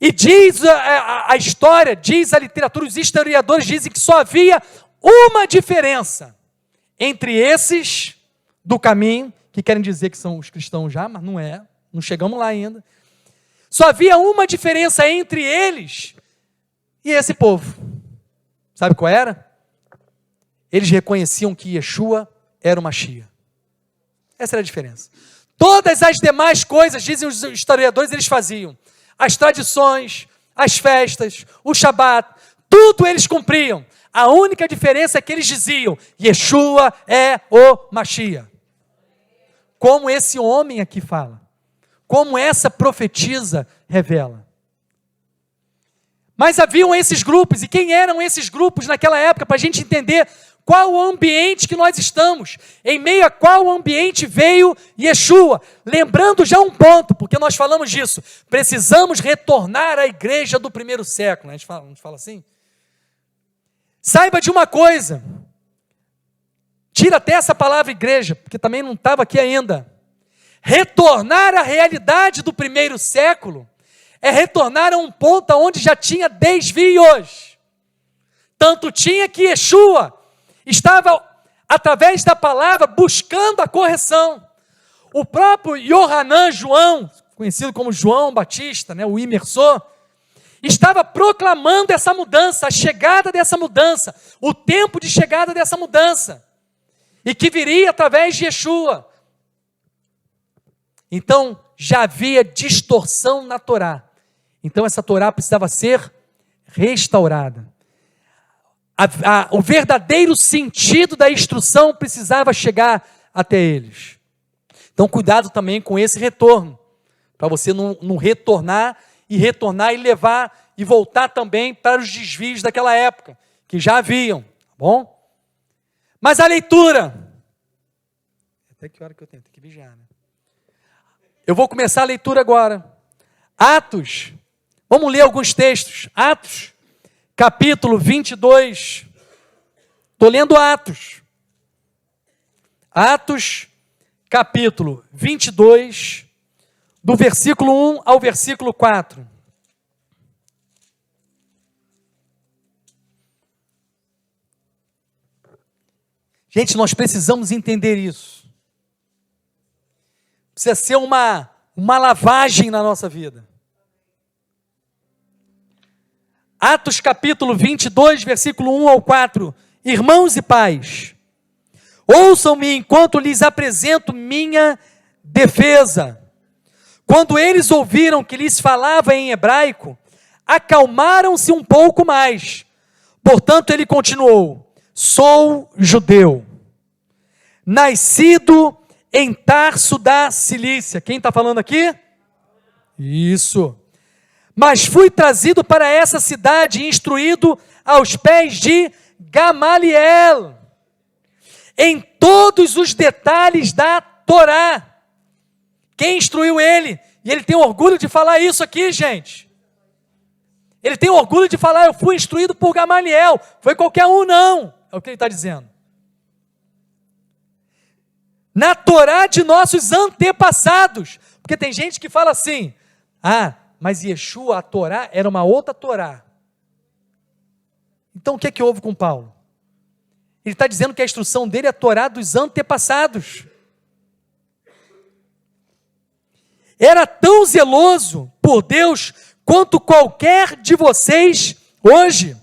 E diz a história, diz a literatura, os historiadores dizem que só havia uma diferença entre esses do caminho, que querem dizer que são os cristãos já, mas não é, não chegamos lá ainda. Só havia uma diferença entre eles e esse povo. Sabe qual era? Eles reconheciam que Yeshua era o Mashiach. Essa era a diferença. Todas as demais coisas, dizem os historiadores, eles faziam. As tradições, as festas, o Shabat, tudo eles cumpriam. A única diferença é que eles diziam, Yeshua é o Mashiach. Como esse homem aqui fala. Como essa profetisa revela. Mas haviam esses grupos, e quem eram esses grupos naquela época, para a gente entender qual o ambiente que nós estamos, em meio a qual ambiente veio Yeshua. Lembrando já um ponto, porque nós falamos disso, precisamos retornar à igreja do primeiro século, a gente fala assim? Saiba de uma coisa, tira até essa palavra igreja, porque também não estava aqui ainda. Retornar à realidade do primeiro século é retornar a um ponto onde já tinha desvios. Tanto tinha que Yeshua estava, através da palavra, buscando a correção. O próprio Yohanan, João, conhecido como João Batista, o imersor, estava proclamando essa mudança, a chegada dessa mudança, o tempo de chegada dessa mudança, e que viria através de Yeshua. Então, já havia distorção na Torá. Então, essa Torá precisava ser restaurada. O verdadeiro sentido da instrução precisava chegar até eles. Então, cuidado também com esse retorno, para você não retornar e levar e voltar também para os desvios daquela época, que já haviam, tá bom? Mas a leitura, até que hora que eu tenho que vigiar, né? Eu vou começar a leitura agora. Atos, vamos ler alguns textos. Atos, capítulo 22. Estou lendo Atos. Atos, capítulo 22, do versículo 1 ao versículo 4. Gente, nós precisamos entender isso. Precisa ser uma lavagem na nossa vida. Atos capítulo 22, versículo 1 ao 4. Irmãos e pais, ouçam-me enquanto lhes apresento minha defesa. Quando eles ouviram que lhes falava em hebraico, acalmaram-se um pouco mais. Portanto, ele continuou, sou judeu, nascido em Tarso da Cilícia. Quem está falando aqui? Isso. Mas fui trazido para essa cidade, instruído aos pés de Gamaliel, em todos os detalhes da Torá. Quem instruiu ele? E ele tem orgulho de falar isso aqui, gente. Ele tem orgulho de falar, eu fui instruído por Gamaliel. Foi qualquer um, não. É o que ele está dizendo. Na Torá de nossos antepassados. Porque tem gente que fala assim, mas Yeshua, a Torá, era uma outra Torá. Então o que é que houve com Paulo? Ele está dizendo que a instrução dele é a Torá dos antepassados. Era tão zeloso por Deus quanto qualquer de vocês hoje.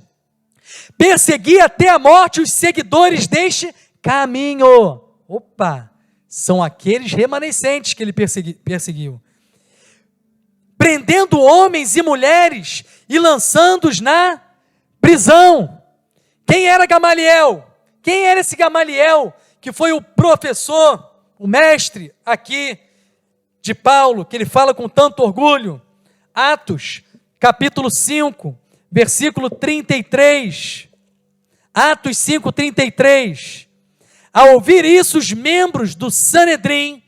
Perseguia até a morte os seguidores deste caminho. Opa! São aqueles remanescentes que ele perseguiu. Prendendo homens e mulheres e lançando-os na prisão. Quem era Gamaliel? Quem era esse Gamaliel que foi o professor, o mestre aqui de Paulo, que ele fala com tanto orgulho? Atos, capítulo 5, versículo 33. Atos 5, 33. Ao ouvir isso, os membros do Sanedrim,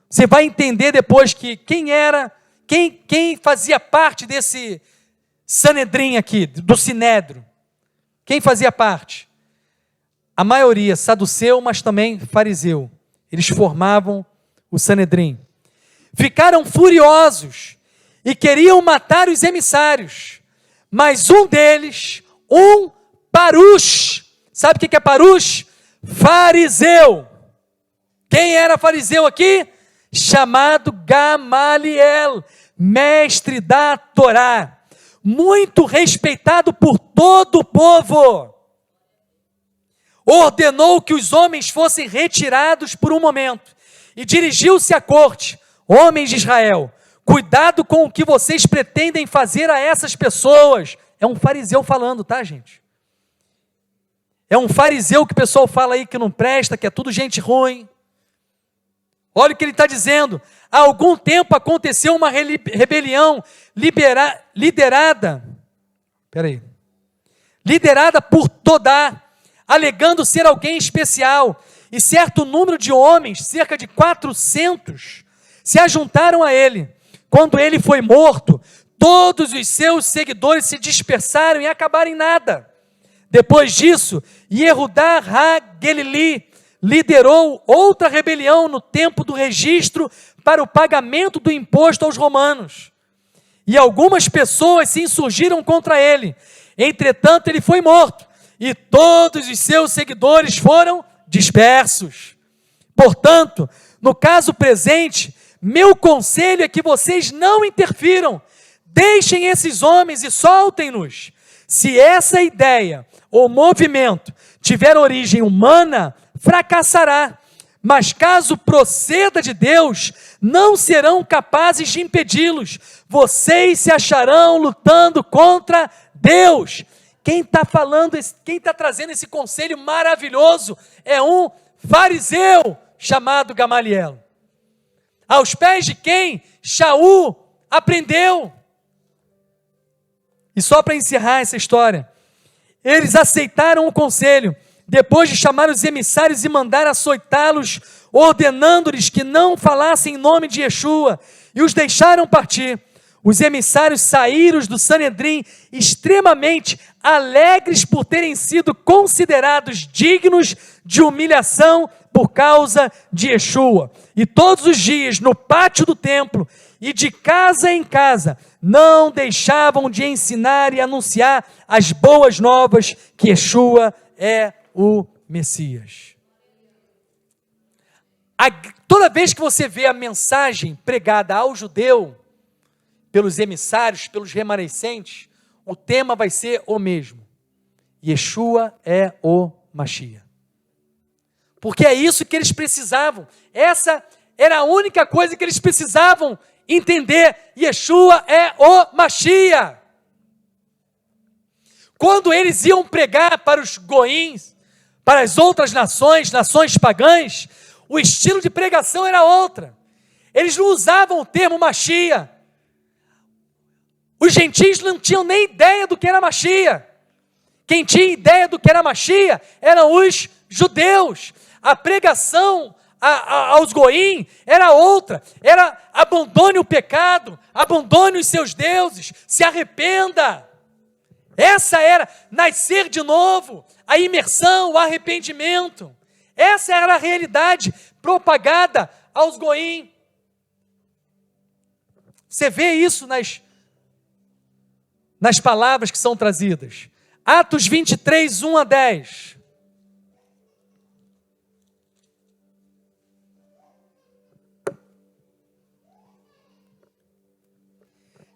você vai entender depois que quem fazia parte desse Sanedrim aqui, do Sinédrio. Quem fazia parte? A maioria saduceu, mas também fariseu. Eles formavam o Sanedrim. Ficaram furiosos e queriam matar os emissários. Mas um deles, Parush, sabe o que é Parush? Fariseu. Quem era fariseu aqui? Chamado Gamaliel, mestre da Torá, muito respeitado por todo o povo. Ordenou que os homens fossem retirados por um momento e dirigiu-se à corte. Homens de Israel, cuidado com o que vocês pretendem fazer a essas pessoas. É um fariseu falando, tá, gente? É um fariseu que o pessoal fala aí que não presta, que é tudo gente ruim. Olha o que ele está dizendo. Há algum tempo aconteceu uma rebelião liderada por Todá, alegando ser alguém especial, e certo número de homens, cerca de 400, se ajuntaram a ele. Quando ele foi morto, todos os seus seguidores se dispersaram e acabaram em nada. Depois disso, Yehudá ha-Gelili liderou outra rebelião no tempo do registro para o pagamento do imposto aos romanos. E algumas pessoas se insurgiram contra ele. Entretanto, ele foi morto e todos os seus seguidores foram dispersos. Portanto, no caso presente, meu conselho é que vocês não interfiram. Deixem esses homens e soltem-nos. Se essa ideia ou movimento tiver origem humana, fracassará. Mas caso proceda de Deus, não serão capazes de impedi-los. Vocês se acharão lutando contra Deus. Quem está falando, quem está trazendo esse conselho maravilhoso é um fariseu chamado Gamaliel. Aos pés de quem Shaul aprendeu. E só para encerrar essa história, eles aceitaram o conselho, depois de chamar os emissários e mandar açoitá-los, ordenando-lhes que não falassem em nome de Yeshua, e os deixaram partir. Os emissários saíram do Sanedrim extremamente alegres por terem sido considerados dignos de humilhação por causa de Yeshua. E todos os dias, no pátio do templo e de casa em casa, não deixavam de ensinar e anunciar as boas novas que Yeshua é o Messias. Toda vez que você vê a mensagem pregada ao judeu, pelos emissários, pelos remanescentes, o tema vai ser o mesmo. Yeshua é o Mashiach. Porque é isso que eles precisavam. Essa era a única coisa que eles precisavam entender. Yeshua é o Mashiach. Quando eles iam pregar para os goíns, para as outras nações pagãs, o estilo de pregação era outra. Eles não usavam o termo Mashiach. Os gentios não tinham nem ideia do que era Mashiach. Quem tinha ideia do que era Mashiach eram os judeus. A pregação aos goim era outra. Era abandone o pecado, abandone os seus deuses, se arrependa. Essa era nascer de novo, a imersão, o arrependimento. Essa era a realidade propagada aos goim. Você vê isso nas palavras que são trazidas. Atos 23, 1 a 10.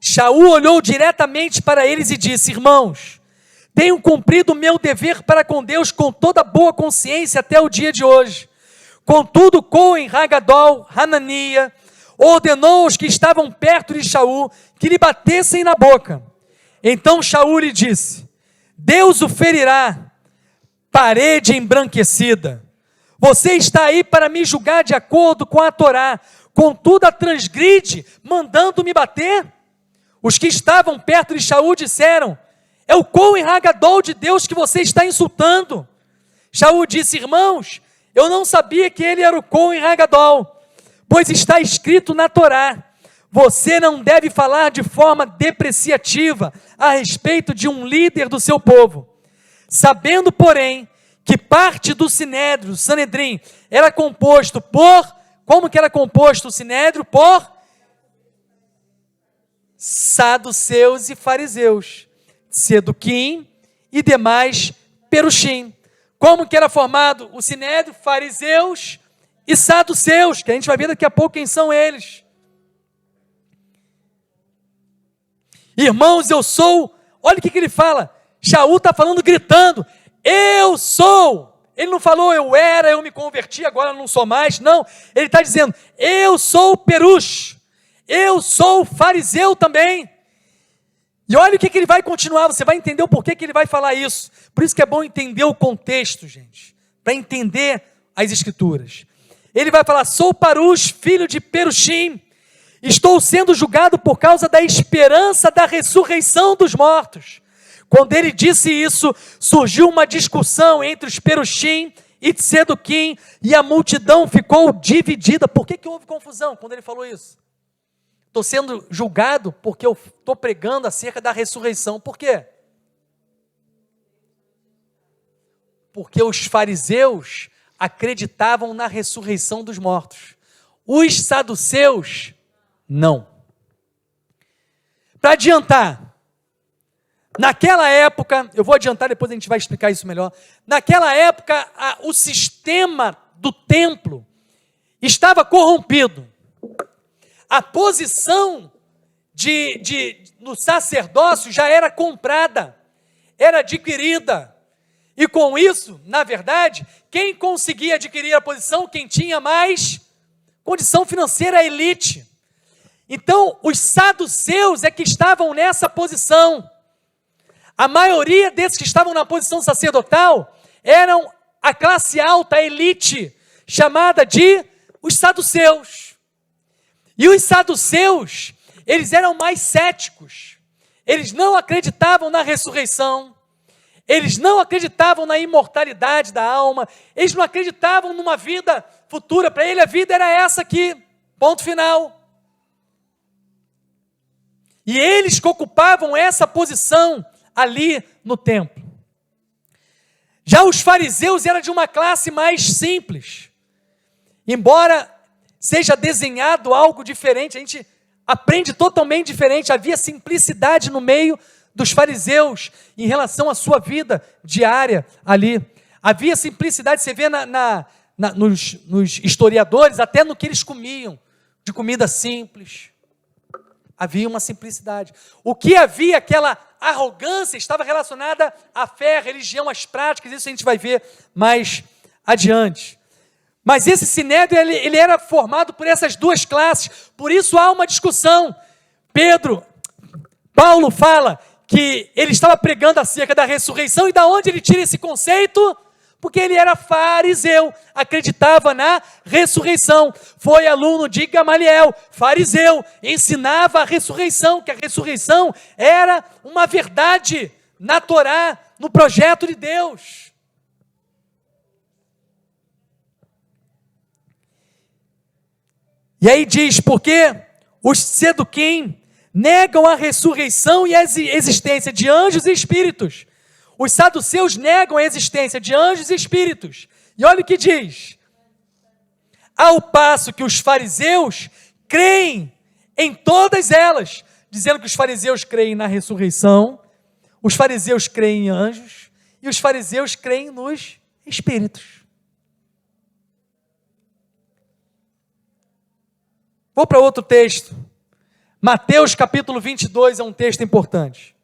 Shaul olhou diretamente para eles e disse: irmãos, tenho cumprido o meu dever para com Deus com toda boa consciência até o dia de hoje. Contudo, Cohen, Hagadol, Hanania, ordenou aos que estavam perto de Shaul que lhe batessem na boca. Então Shaul lhe disse: Deus o ferirá, parede embranquecida. Você está aí para me julgar de acordo com a Torá, contudo a transgride, mandando me bater? Os que estavam perto de Shaul disseram: é o Cohen Hagadol de Deus que você está insultando. Shaul disse: irmãos, eu não sabia que ele era o Cohen Hagadol, pois está escrito na Torá: você não deve falar de forma depreciativa a respeito de um líder do seu povo. Sabendo, porém, que parte do Sinédrio, Sanedrim, era composto por... Como que era composto o Sinédrio? Por saduceus e fariseus, seduquim e demais perushim. Como que era formado o Sinédrio? Fariseus e saduceus, que a gente vai ver daqui a pouco quem são eles. Irmãos, eu sou... Olha o que ele fala. Shaul está falando, gritando: eu sou. Ele não falou eu era, eu me converti, agora não sou mais. Não, ele está dizendo: eu sou perush. Eu sou fariseu também. E olha o que ele vai continuar, você vai entender o porquê que ele vai falar isso. Por isso que é bom entender o contexto, gente, para entender as escrituras. Ele vai falar: sou Parush, filho de Perushim, estou sendo julgado por causa da esperança da ressurreição dos mortos. Quando ele disse isso, surgiu uma discussão entre os Perushim e Tseduquim, e a multidão ficou dividida. Por que houve confusão quando ele falou isso? Estou sendo julgado porque eu estou pregando acerca da ressurreição. Por quê? Porque os fariseus acreditavam na ressurreição dos mortos. Os saduceus, não. Para adiantar, naquela época, eu vou adiantar, depois a gente vai explicar isso melhor. Naquela época, o sistema do templo estava corrompido. A posição no sacerdócio já era comprada, era adquirida. E com isso, na verdade, quem conseguia adquirir a posição? Quem tinha mais condição financeira, a elite. Então, os saduceus é que estavam nessa posição. A maioria desses que estavam na posição sacerdotal eram a classe alta, a elite, chamada de os saduceus. E os saduceus, eles eram mais céticos. Eles não acreditavam na ressurreição. Eles não acreditavam na imortalidade da alma. Eles não acreditavam numa vida futura. Para ele a vida era essa aqui, ponto final. E eles que ocupavam essa posição ali no templo. Já os fariseus eram de uma classe mais simples. Embora seja desenhado algo diferente, a gente aprende totalmente diferente. Havia simplicidade no meio dos fariseus em relação à sua vida diária ali. Havia simplicidade, você vê nos historiadores, até no que eles comiam, de comida simples. Havia uma simplicidade. O que havia, aquela arrogância, estava relacionada à fé, à religião, às práticas. Isso a gente vai ver mais adiante. Mas esse sinédrio, ele era formado por essas duas classes. Por isso há uma discussão. Paulo fala que ele estava pregando acerca da ressurreição. E da onde ele tira esse conceito? Porque ele era fariseu, acreditava na ressurreição. Foi aluno de Gamaliel, fariseu, ensinava a ressurreição, que a ressurreição era uma verdade na Torá, no projeto de Deus. E aí diz, porque os seduquim negam a ressurreição e a existência de anjos e espíritos. Os saduceus negam a existência de anjos e espíritos. E olha o que diz. Ao passo que os fariseus creem em todas elas, dizendo que os fariseus creem na ressurreição, os fariseus creem em anjos e os fariseus creem nos espíritos. Vou para outro texto. Mateus capítulo 22 é um texto importante.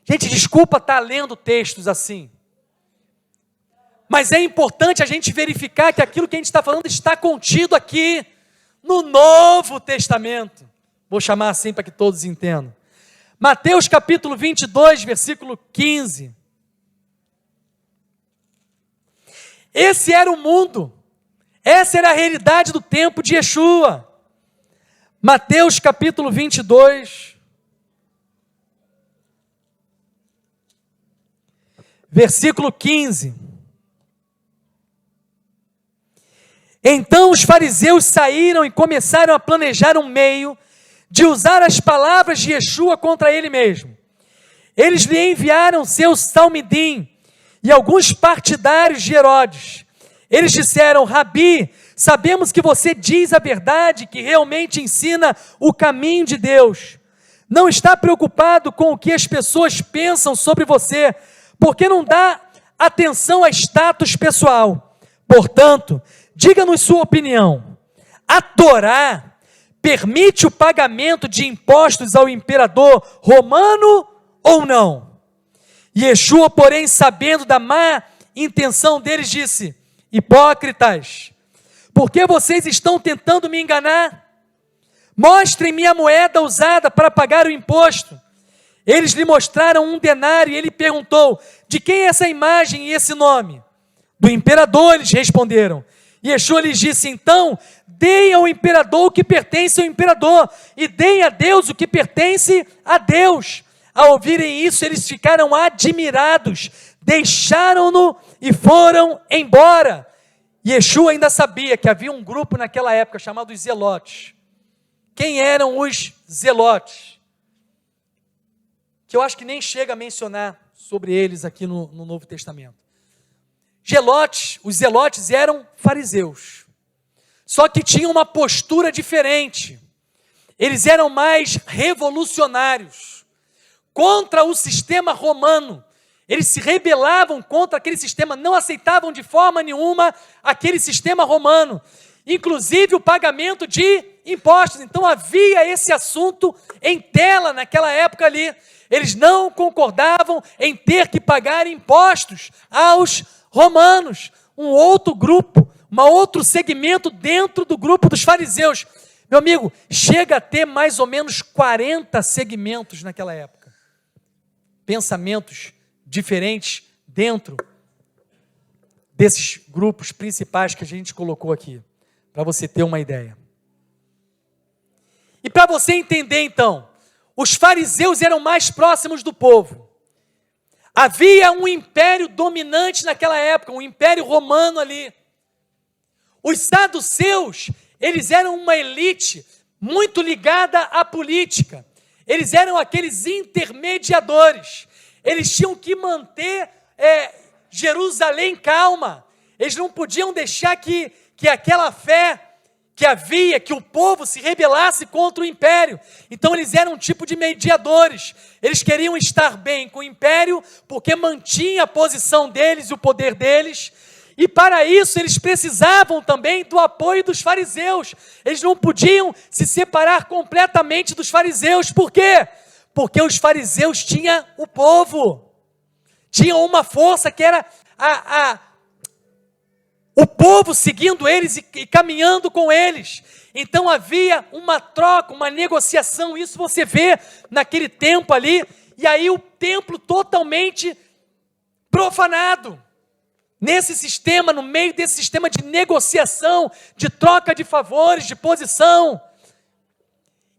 Gente, desculpa estar lendo textos assim. Mas é importante a gente verificar que aquilo que a gente está falando está contido aqui no Novo Testamento. Vou chamar assim para que todos entendam. Mateus capítulo 22, versículo 15. Esse era o mundo. Essa era a realidade do tempo de Yeshua. Mateus capítulo 22, versículo 15. Então os fariseus saíram e começaram a planejar um meio de usar as palavras de Yeshua contra ele mesmo. Eles lhe enviaram seus talmidim e alguns partidários de Herodes. Eles disseram: Rabi, sabemos que você diz a verdade, que realmente ensina o caminho de Deus. Não está preocupado com o que as pessoas pensam sobre você, porque não dá atenção a status pessoal. Portanto, diga-nos sua opinião. A Torá permite o pagamento de impostos ao imperador romano ou não? Yeshua, porém, sabendo da má intenção deles, disse: hipócritas, por que vocês estão tentando me enganar? Mostrem-me a moeda usada para pagar o imposto. Eles lhe mostraram um denário e ele perguntou: de quem é essa imagem e esse nome? Do imperador, eles responderam. Yeshua lhes disse: então, deem ao imperador o que pertence ao imperador, e deem a Deus o que pertence a Deus. Ao ouvirem isso, eles ficaram admirados, deixaram-no e foram embora. Yeshua ainda sabia que havia um grupo naquela época chamado os zelotes. Quem eram os zelotes? Que eu acho que nem chega a mencionar sobre eles aqui no Novo Testamento. Os zelotes eram fariseus, só que tinham uma postura diferente. Eles eram mais revolucionários, contra o sistema romano. Eles se rebelavam contra aquele sistema, não aceitavam de forma nenhuma aquele sistema romano, inclusive o pagamento de impostos. Então havia esse assunto em tela naquela época ali. Eles não concordavam em ter que pagar impostos aos romanos. Um outro grupo, um outro segmento dentro do grupo dos fariseus. Meu amigo, chega a ter mais ou menos 40 segmentos naquela época. Pensamentos diferentes dentro desses grupos principais que a gente colocou aqui, para você ter uma ideia. E para você entender então, os fariseus eram mais próximos do povo. Havia um império dominante naquela época, um império romano ali. Os saduceus, eles eram uma elite muito ligada à política. Eles eram aqueles intermediadores. Eles tinham que manter Jerusalém calma. Eles não podiam deixar que aquela fé que havia, que o povo se rebelasse contra o império. Então eles eram um tipo de mediadores. Eles queriam estar bem com o império, porque mantinha a posição deles e o poder deles. E para isso eles precisavam também do apoio dos fariseus. Eles não podiam se separar completamente dos fariseus. Por quê? Porque os fariseus tinham o povo. Tinham uma força que era o povo seguindo eles e caminhando com eles. Então havia uma troca, uma negociação. Isso você vê naquele tempo ali. E aí o templo totalmente profanado. Nesse sistema, no meio desse sistema de negociação, de troca de favores, de posição.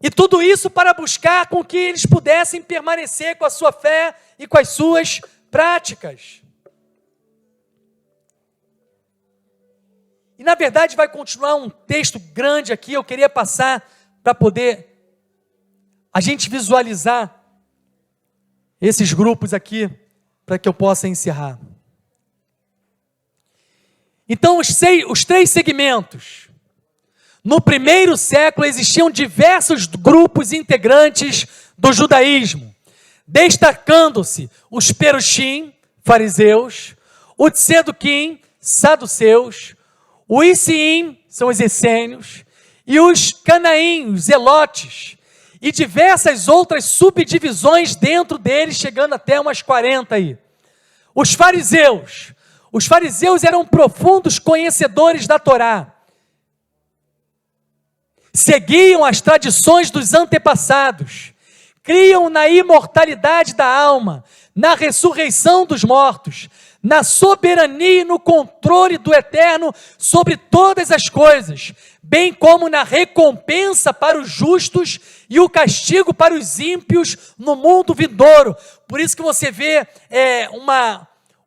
E tudo isso para buscar com que eles pudessem permanecer com a sua fé e com as suas práticas. E na verdade vai continuar um texto grande aqui, eu queria passar para poder a gente visualizar esses grupos aqui, para que eu possa encerrar. Então, os 3 segmentos. No primeiro século existiam diversos grupos integrantes do judaísmo, destacando-se os perushim, fariseus, os tzedukim, saduceus, os isiim, são os essênios, e os canaim, os zelotes, e diversas outras subdivisões dentro deles, chegando até umas 40 aí. Os fariseus eram profundos conhecedores da Torá, seguiam as tradições dos antepassados, criam na imortalidade da alma, na ressurreição dos mortos, na soberania e no controle do Eterno sobre todas as coisas, bem como na recompensa para os justos e o castigo para os ímpios no mundo vindouro. Por isso que você vê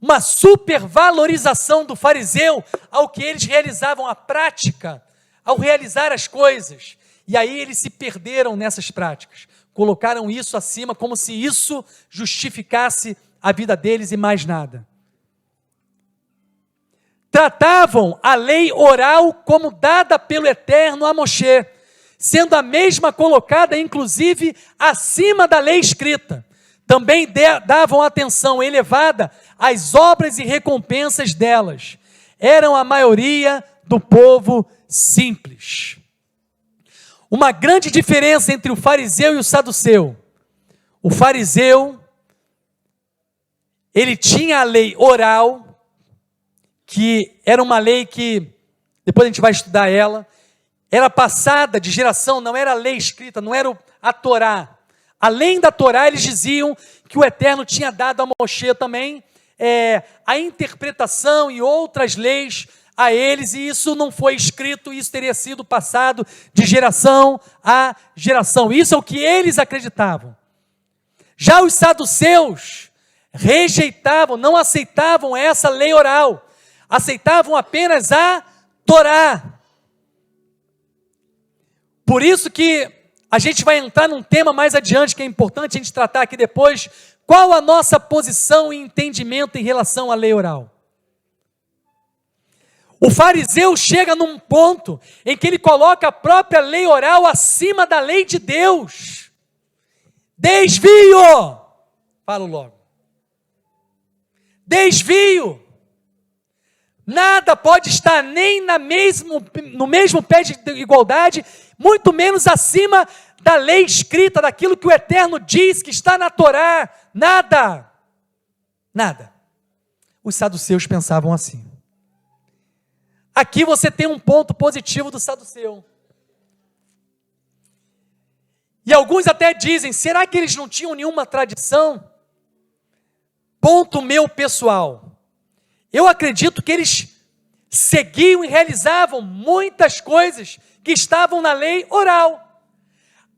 uma supervalorização do fariseu ao que eles realizavam a prática, ao realizar as coisas. E aí eles se perderam nessas práticas, colocaram isso acima como se isso justificasse a vida deles e mais nada. Tratavam a lei oral como dada pelo Eterno a Moshe, sendo a mesma colocada inclusive acima da lei escrita. Também davam atenção elevada às obras e recompensas delas. Eram a maioria do povo simples. Uma grande diferença entre o fariseu e o saduceu. O fariseu, ele tinha a lei oral, que era uma lei que, depois a gente vai estudar ela, era passada de geração, não era a lei escrita, não era a Torá. Além da Torá, eles diziam que o Eterno tinha dado a Moshe também a interpretação e outras leis a eles, e isso não foi escrito, isso teria sido passado de geração a geração. Isso é o que eles acreditavam. Já os saduceus rejeitavam, não aceitavam essa lei oral, aceitavam apenas a Torá. Por isso que a gente vai entrar num tema mais adiante, que é importante a gente tratar aqui depois, qual a nossa posição e entendimento em relação à lei oral. O fariseu chega num ponto em que ele coloca a própria lei oral acima da lei de Deus. Desvio! Falo logo. Desvio! Nada pode estar nem no mesmo pé de igualdade, muito menos acima da lei escrita, daquilo que o Eterno diz que está na Torá. Nada. Nada. Os saduceus pensavam assim. Aqui você tem um ponto positivo do saduceu. E alguns até dizem, será que eles não tinham nenhuma tradição? Ponto meu pessoal. Eu acredito que eles seguiam e realizavam muitas coisas que estavam na lei oral.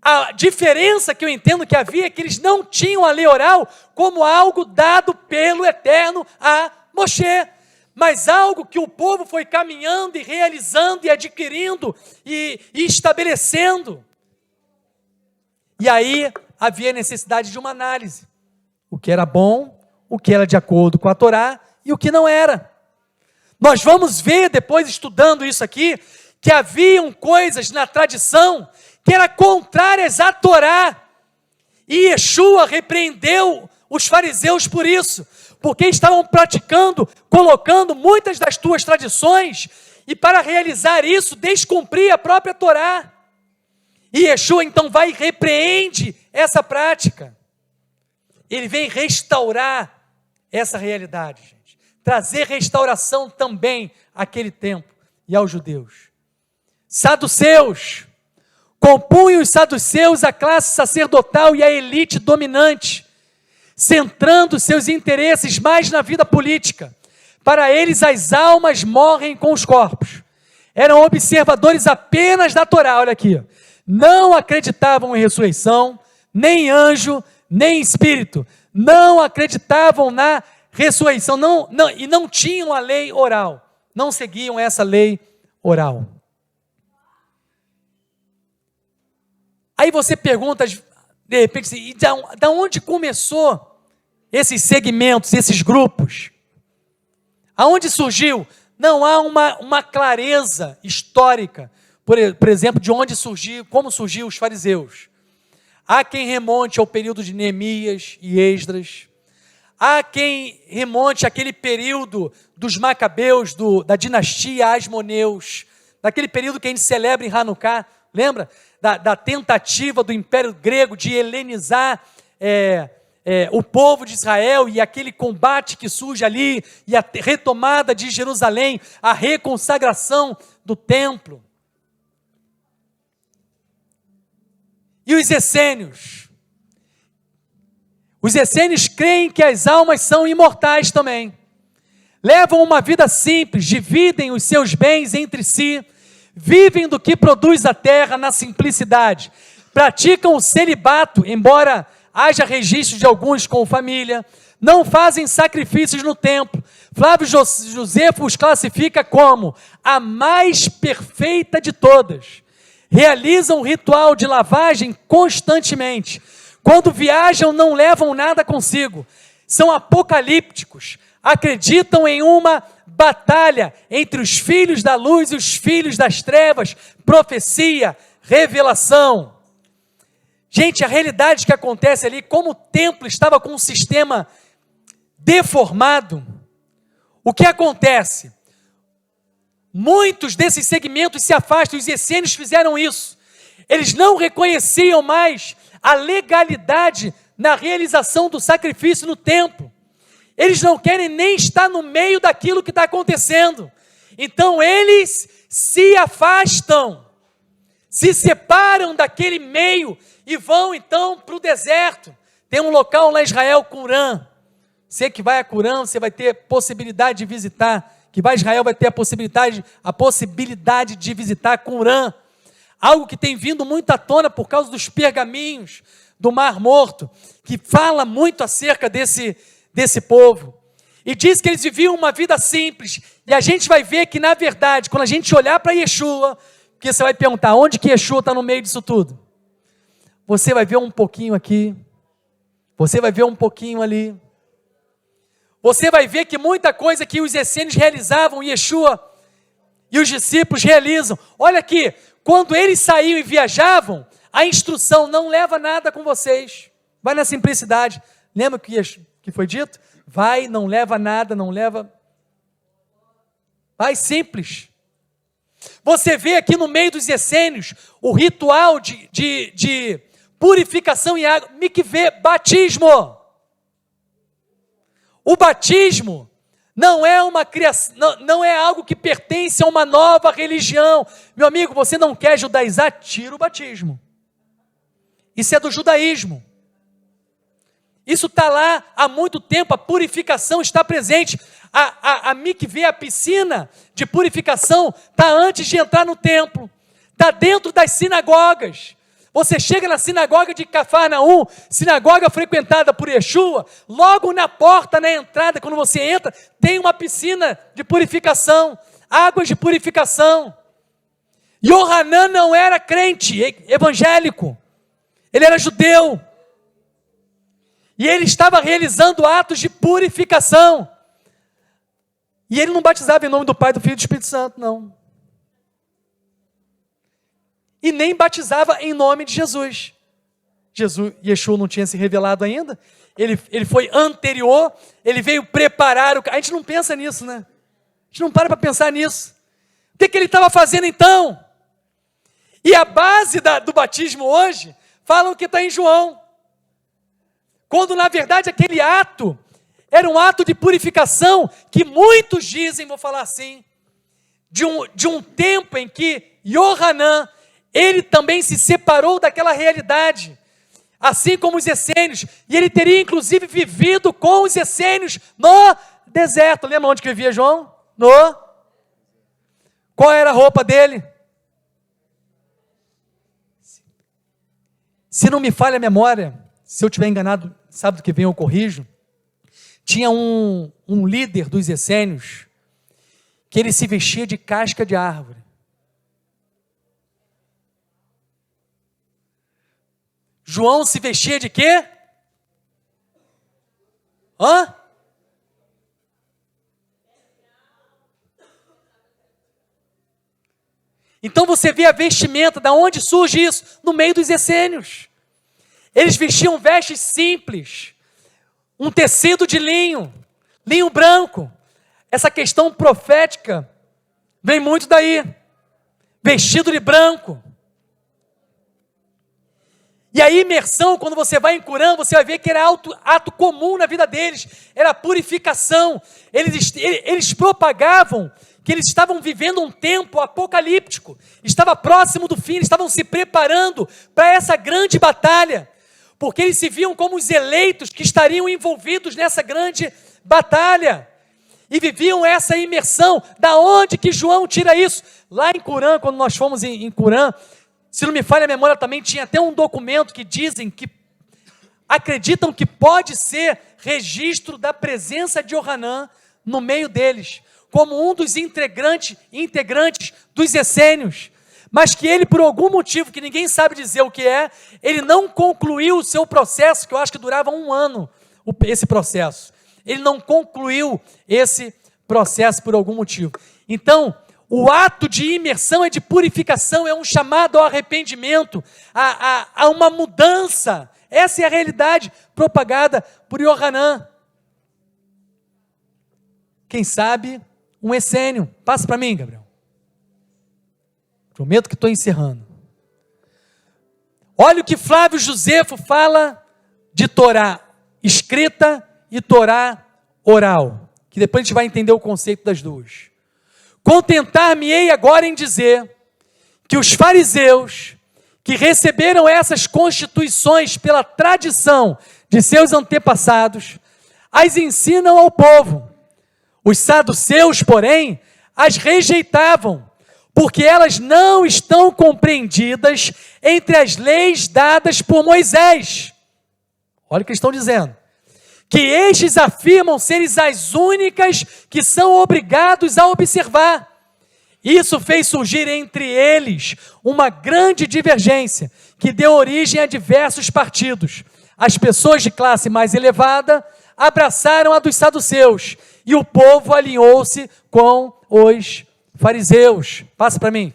A diferença que eu entendo que havia é que eles não tinham a lei oral como algo dado pelo Eterno a Moshe, mas algo que o povo foi caminhando e realizando e adquirindo e estabelecendo. E aí havia necessidade de uma análise. O que era bom, o que era de acordo com a Torá e o que não era. Nós vamos ver depois, estudando isso aqui, que haviam coisas na tradição que eram contrárias à Torá. E Yeshua repreendeu os fariseus por isso, porque estavam praticando, colocando muitas das tuas tradições, e para realizar isso, descumprir a própria Torá. E Yeshua então vai e repreende essa prática. Ele vem restaurar essa realidade, gente. Trazer restauração também àquele tempo e aos judeus. Saduceus. Compunham os saduceus a classe sacerdotal e a elite dominante, centrando seus interesses mais na vida política. Para eles, as almas morrem com os corpos. Eram observadores apenas da Torá, olha aqui. Não acreditavam em ressurreição, nem em anjo, nem em espírito. Não acreditavam na ressurreição, e não tinham a lei oral. Não seguiam essa lei oral. Aí você pergunta, De repente, e da onde começou esses segmentos, esses grupos? Aonde surgiu? Não há uma clareza histórica, por exemplo, de onde surgiu, como surgiu os fariseus. Há quem remonte ao período de Neemias e Esdras. Há quem remonte àquele período dos Macabeus, da dinastia Asmoneus, daquele período que a gente celebra em Hanukkah, lembra? Da tentativa do Império Grego de helenizar o povo de Israel, e aquele combate que surge ali, e a retomada de Jerusalém, a reconsagração do templo. E os essênios? Os essênios creem que as almas são imortais também. Levam uma vida simples, dividem os seus bens entre si, vivem do que produz a terra na simplicidade, praticam o celibato, embora haja registros de alguns com família, não fazem sacrifícios no templo. Flávio Josefo os classifica como a mais perfeita de todas. Realizam o ritual de lavagem constantemente. Quando viajam, não levam nada consigo. São apocalípticos. Acreditam em uma batalha entre os filhos da luz e os filhos das trevas. Profecia, revelação. Gente, a realidade que acontece ali, como o templo estava com um sistema deformado, o que acontece? Muitos desses segmentos se afastam, os essênios fizeram isso. Eles não reconheciam mais a legalidade na realização do sacrifício no templo. Eles não querem nem estar no meio daquilo que está acontecendo. Então eles se afastam, se separam daquele meio e vão então para o deserto. Tem um local lá em Israel, Qumran. Você que vai a Qumran, você vai ter possibilidade de visitar. Que vai a Israel vai ter a possibilidade de visitar Qumran. Algo que tem vindo muito à tona por causa dos pergaminhos do Mar Morto, que fala muito acerca desse povo. E diz que eles viviam uma vida simples. E a gente vai ver que, na verdade, quando a gente olhar para Yeshua, porque você vai perguntar, onde que Yeshua está no meio disso tudo? Você vai ver um pouquinho aqui, você vai ver um pouquinho ali. Você vai ver que muita coisa que os essênios realizavam, Yeshua e os discípulos realizam. Olha aqui, quando eles saíam e viajavam, a instrução: não leva nada com vocês. Vai na simplicidade. Lembra que foi dito? Vai, não leva nada, não leva. Vai simples. Você vê aqui no meio dos essênios o ritual de purificação em água, mikvê, batismo. O batismo não é uma criação, não é algo que pertence a uma nova religião. Meu amigo, você não quer judaizar? Tira o batismo. Isso é do judaísmo. Isso está lá há muito tempo, a purificação está presente. A mikvê, a piscina de purificação, está antes de entrar no templo. Está dentro das sinagogas. Você chega na sinagoga de Cafarnaum, sinagoga frequentada por Yeshua, logo na porta, na entrada, quando você entra, tem uma piscina de purificação, águas de purificação. Yohanan não era crente, evangélico, ele era judeu, e ele estava realizando atos de purificação, e ele não batizava em nome do Pai, do Filho e do Espírito Santo, não. E nem batizava em nome de Jesus. Yeshua não tinha se revelado ainda, ele foi anterior, ele veio preparar a gente não pensa nisso, né? A gente não para pensar nisso. O que ele estava fazendo então? E a base do batismo hoje, falam que está em João. Quando na verdade aquele ato, era um ato de purificação, que muitos dizem, vou falar assim, de um tempo em que Yohanan, ele também se separou daquela realidade, assim como os essênios, e ele teria inclusive vivido com os essênios no deserto. Lembra onde que vivia João? Qual era a roupa dele? Se não me falha a memória, se eu estiver enganado, sábado que vem eu corrijo, tinha um líder dos essênios, que ele se vestia de casca de árvore. João se vestia de quê? Então você vê a vestimenta, da onde surge isso? No meio dos essênios. Eles vestiam vestes simples, um tecido de linho branco. Essa questão profética vem muito daí. Vestido de branco. E a imersão, quando você vai em Qumran, você vai ver que era ato comum na vida deles, era purificação. Eles propagavam que eles estavam vivendo um tempo apocalíptico, estava próximo do fim, eles estavam se preparando para essa grande batalha, porque eles se viam como os eleitos que estariam envolvidos nessa grande batalha, e viviam essa imersão. Da onde que João tira isso? Lá em Qumran, quando nós fomos em Qumran, se não me falha a memória também, tinha até um documento que acreditam que pode ser registro da presença de Yohanan no meio deles, como um dos integrantes dos essênios, mas que ele, por algum motivo que ninguém sabe dizer o que é, ele não concluiu o seu processo, que eu acho que durava 1 ano, esse processo. Ele não concluiu esse processo por algum motivo. Então, o ato de imersão é de purificação, é um chamado ao arrependimento, a uma mudança. Essa é a realidade propagada por Yohanan. Quem sabe, um essênio. Passa para mim, Gabriel. Prometo que estou encerrando. Olha o que Flávio Josefo fala de Torá escrita e Torá oral, que depois a gente vai entender o conceito das duas. Contentar-me-ei agora em dizer que os fariseus, que receberam essas constituições pela tradição de seus antepassados, as ensinam ao povo. Os saduceus, porém, as rejeitavam, porque elas não estão compreendidas entre as leis dadas por Moisés. Olha o que eles estão dizendo. Que estes afirmam serem as únicas que são obrigados a observar. Isso fez surgir entre eles uma grande divergência, que deu origem a diversos partidos. As pessoas de classe mais elevada abraçaram a dos saduceus, e o povo alinhou-se com os fariseus. Passa para mim.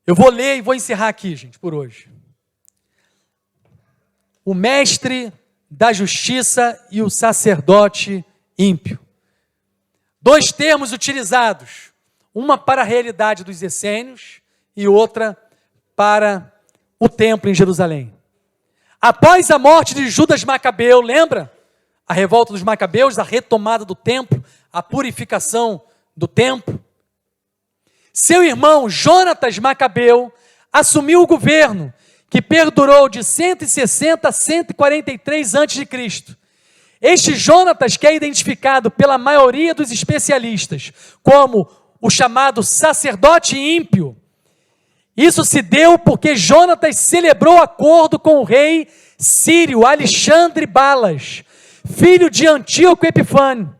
Eu vou ler e vou encerrar aqui, gente, por hoje. O mestre da justiça e o sacerdote ímpio. 2 termos utilizados, uma para a realidade dos essênios e outra para o templo em Jerusalém. Após a morte de Judas Macabeu, lembra? A revolta dos Macabeus, a retomada do templo, a purificação do templo. Seu irmão Jonatas Macabeu assumiu o governo, que perdurou de 160 a 143 a.C. Este Jonatas, que é identificado pela maioria dos especialistas como o chamado sacerdote ímpio, isso se deu porque Jonatas celebrou acordo com o rei sírio Alexandre Balas, filho de Antíoco Epifânio,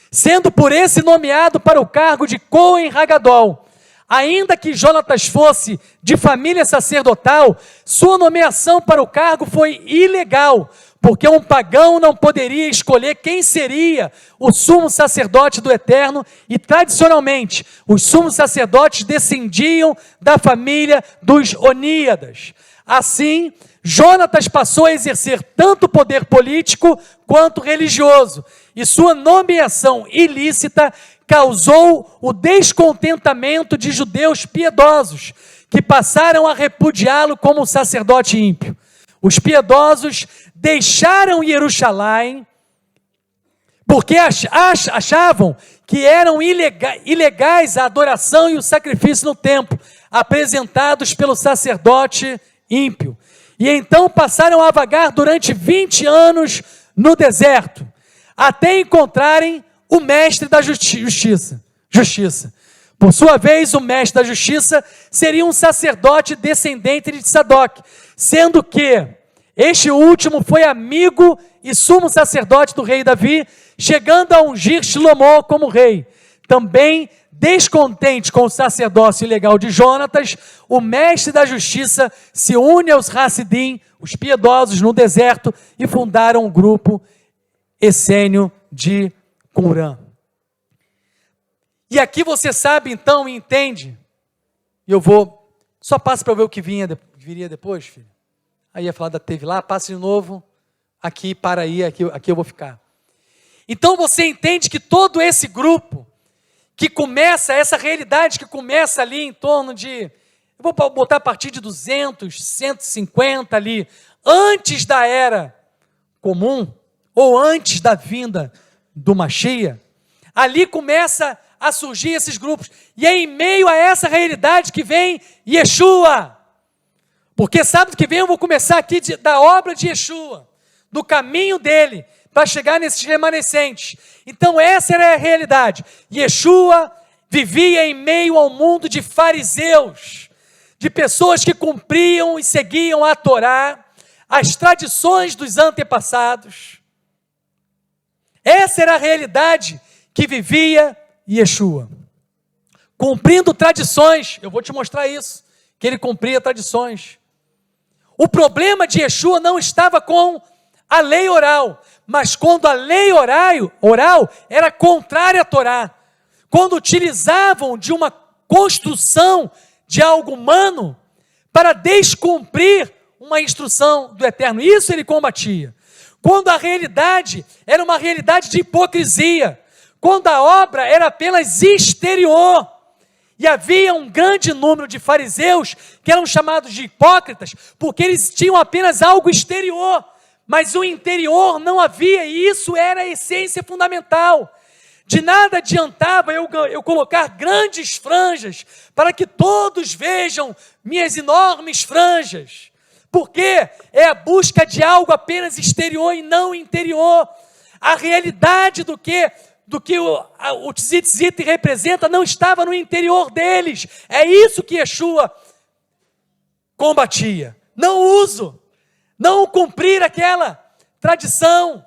sendo por esse nomeado para o cargo de Cohen Hagadol. Ainda que Jonatas fosse de família sacerdotal, sua nomeação para o cargo foi ilegal, porque um pagão não poderia escolher quem seria o sumo sacerdote do Eterno, e tradicionalmente os sumos sacerdotes descendiam da família dos Oníadas. Assim, Jonatas passou a exercer tanto poder político quanto religioso, e sua nomeação ilícita causou o descontentamento de judeus piedosos, que passaram a repudiá-lo como sacerdote ímpio. Os piedosos deixaram Jerusalém porque achavam que eram ilegais a adoração e o sacrifício no templo, apresentados pelo sacerdote ímpio. E então passaram a vagar durante 20 anos no deserto, até encontrarem o mestre da justiça. Por sua vez, o mestre da justiça seria um sacerdote descendente de Sadoc, sendo que este último foi amigo e sumo sacerdote do rei Davi, chegando a ungir Shlomo como rei. Também descontente com o sacerdócio ilegal de Jonatas, o mestre da justiça se une aos Hassidim, os piedosos, no deserto, e fundaram um grupo essênio de Qumran. E aqui você sabe então e entende, e eu vou, só passa para ver o que viria depois, filho. Aí ia falar da teve lá, passa de novo, aqui, para aí, aqui eu vou ficar. Então você entende que todo esse grupo, que começa, essa realidade que começa ali em torno de, eu vou botar a partir de 200, 150 ali, antes da era comum, ou antes da vinda do Mashiach, ali começa a surgir esses grupos, e é em meio a essa realidade que vem Yeshua, porque sábado que vem eu vou começar aqui da obra de Yeshua, do caminho dele, para chegar nesses remanescentes. Então essa era a realidade. Yeshua vivia em meio ao mundo de fariseus, de pessoas que cumpriam e seguiam a Torá, as tradições dos antepassados. Essa era a realidade que vivia Yeshua, cumprindo tradições. Eu vou te mostrar isso, que ele cumpria tradições. O problema de Yeshua não estava com a lei oral, mas quando a lei oral era contrária à Torá, quando utilizavam de uma construção de algo humano para descumprir uma instrução do Eterno, isso ele combatia. Quando a realidade era uma realidade de hipocrisia, quando a obra era apenas exterior, e havia um grande número de fariseus que eram chamados de hipócritas, porque eles tinham apenas algo exterior, mas o interior não havia, e isso era a essência fundamental. De nada adiantava eu colocar grandes franjas, para que todos vejam minhas enormes franjas, porque é a busca de algo apenas exterior e não interior. A realidade do que o tzitzit representa não estava no interior deles. É isso que Yeshua combatia. Não uso, não cumprir aquela tradição.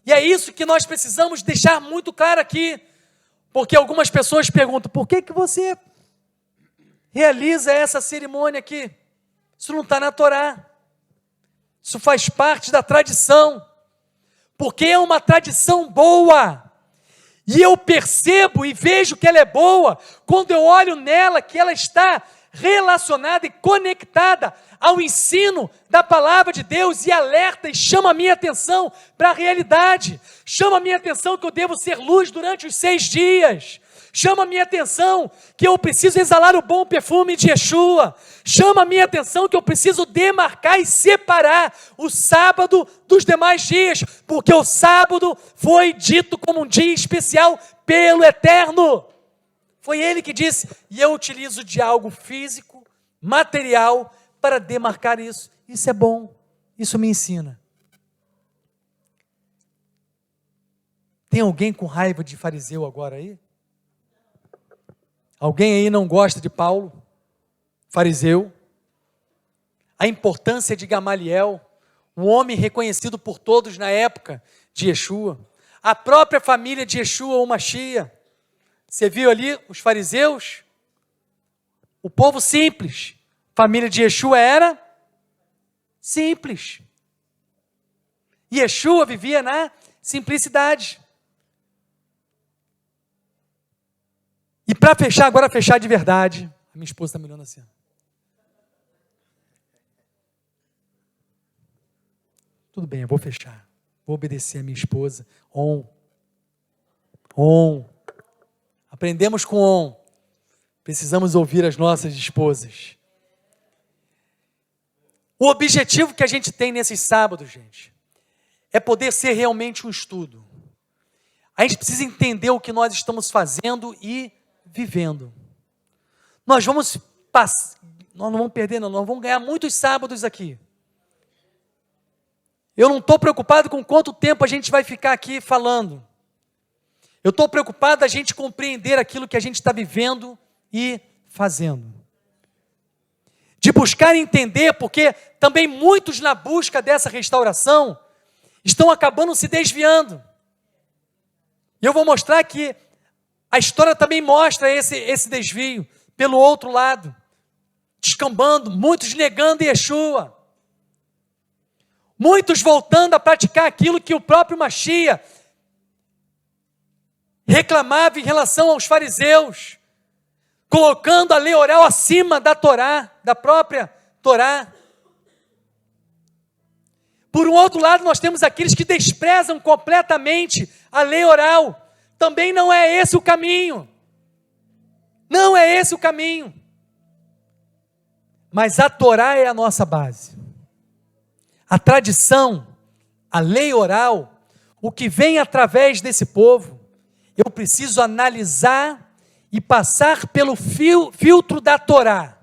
E é isso que nós precisamos deixar muito claro aqui, porque algumas pessoas perguntam, por que você realiza essa cerimônia aqui? Isso não está na Torá, isso faz parte da tradição, porque é uma tradição boa, e eu percebo e vejo que ela é boa, quando eu olho nela, que ela está relacionada e conectada ao ensino da palavra de Deus, e alerta e chama a minha atenção para a realidade, chama a minha atenção que eu devo ser luz durante os 6 dias, chama a minha atenção que eu preciso exalar o bom perfume de Yeshua, chama a minha atenção que eu preciso demarcar e separar o sábado dos demais dias, porque o sábado foi dito como um dia especial pelo Eterno. Foi ele que disse, e eu utilizo de algo físico, material, para demarcar isso. Isso é bom, isso me ensina. Tem alguém com raiva de fariseu agora aí? Alguém aí não gosta de Paulo, fariseu? A importância de Gamaliel, um homem reconhecido por todos na época de Yeshua. A própria família de Yeshua, o Mashiach. Você viu ali os fariseus? O povo simples. A família de Yeshua era simples. E Yeshua vivia na simplicidade. E para fechar, agora fechar de verdade, a minha esposa está me olhando assim. Tudo bem, eu vou fechar. Vou obedecer a minha esposa. On. Aprendemos com on. Precisamos ouvir as nossas esposas. O objetivo que a gente tem nesses sábados, gente, é poder ser realmente um estudo. A gente precisa entender o que nós estamos fazendo e vivendo. Nós não vamos perder, nós vamos ganhar muitos sábados aqui. Eu não estou preocupado com quanto tempo a gente vai ficar aqui falando. Eu estou preocupado a gente compreender aquilo que a gente está vivendo e fazendo. De buscar entender, porque também muitos na busca dessa restauração estão acabando se desviando. E eu vou mostrar que A história também mostra esse desvio. Pelo outro lado, descambando, muitos negando Yeshua. Muitos voltando a praticar aquilo que o próprio Mashiach reclamava em relação aos fariseus, colocando a lei oral acima da Torá, da própria Torá. Por um outro lado, nós temos aqueles que desprezam completamente a lei oral. Também não é esse o caminho. Não é esse o caminho. Mas a Torá é a nossa base. A tradição, a lei oral, o que vem através desse povo, eu preciso analisar e passar pelo filtro da Torá.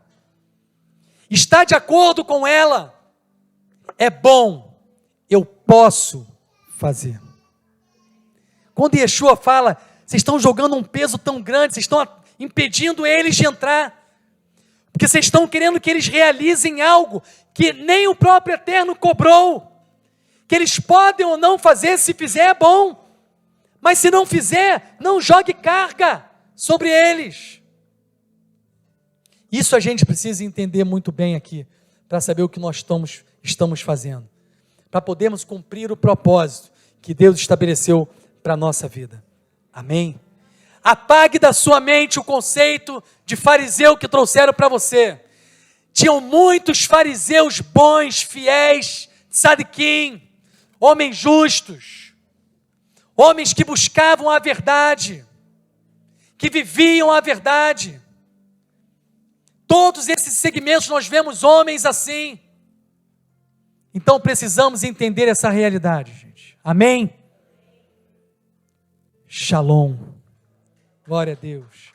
Está de acordo com ela? É bom, eu posso fazer. Quando Yeshua fala, vocês estão jogando um peso tão grande, vocês estão impedindo eles de entrar, porque vocês estão querendo que eles realizem algo que nem o próprio Eterno cobrou, que eles podem ou não fazer, se fizer é bom, mas se não fizer, não jogue carga sobre eles. Isso a gente precisa entender muito bem aqui, para saber o que nós estamos fazendo, para podermos cumprir o propósito que Deus estabeleceu para a nossa vida. Amém? Apague da sua mente o conceito de fariseu que trouxeram para você. Tinham muitos fariseus bons, fiéis, tzadikim, homens justos, homens que buscavam a verdade, que viviam a verdade. Todos esses segmentos nós vemos homens assim. Então precisamos entender essa realidade, gente. Amém? Shalom. Glória a Deus.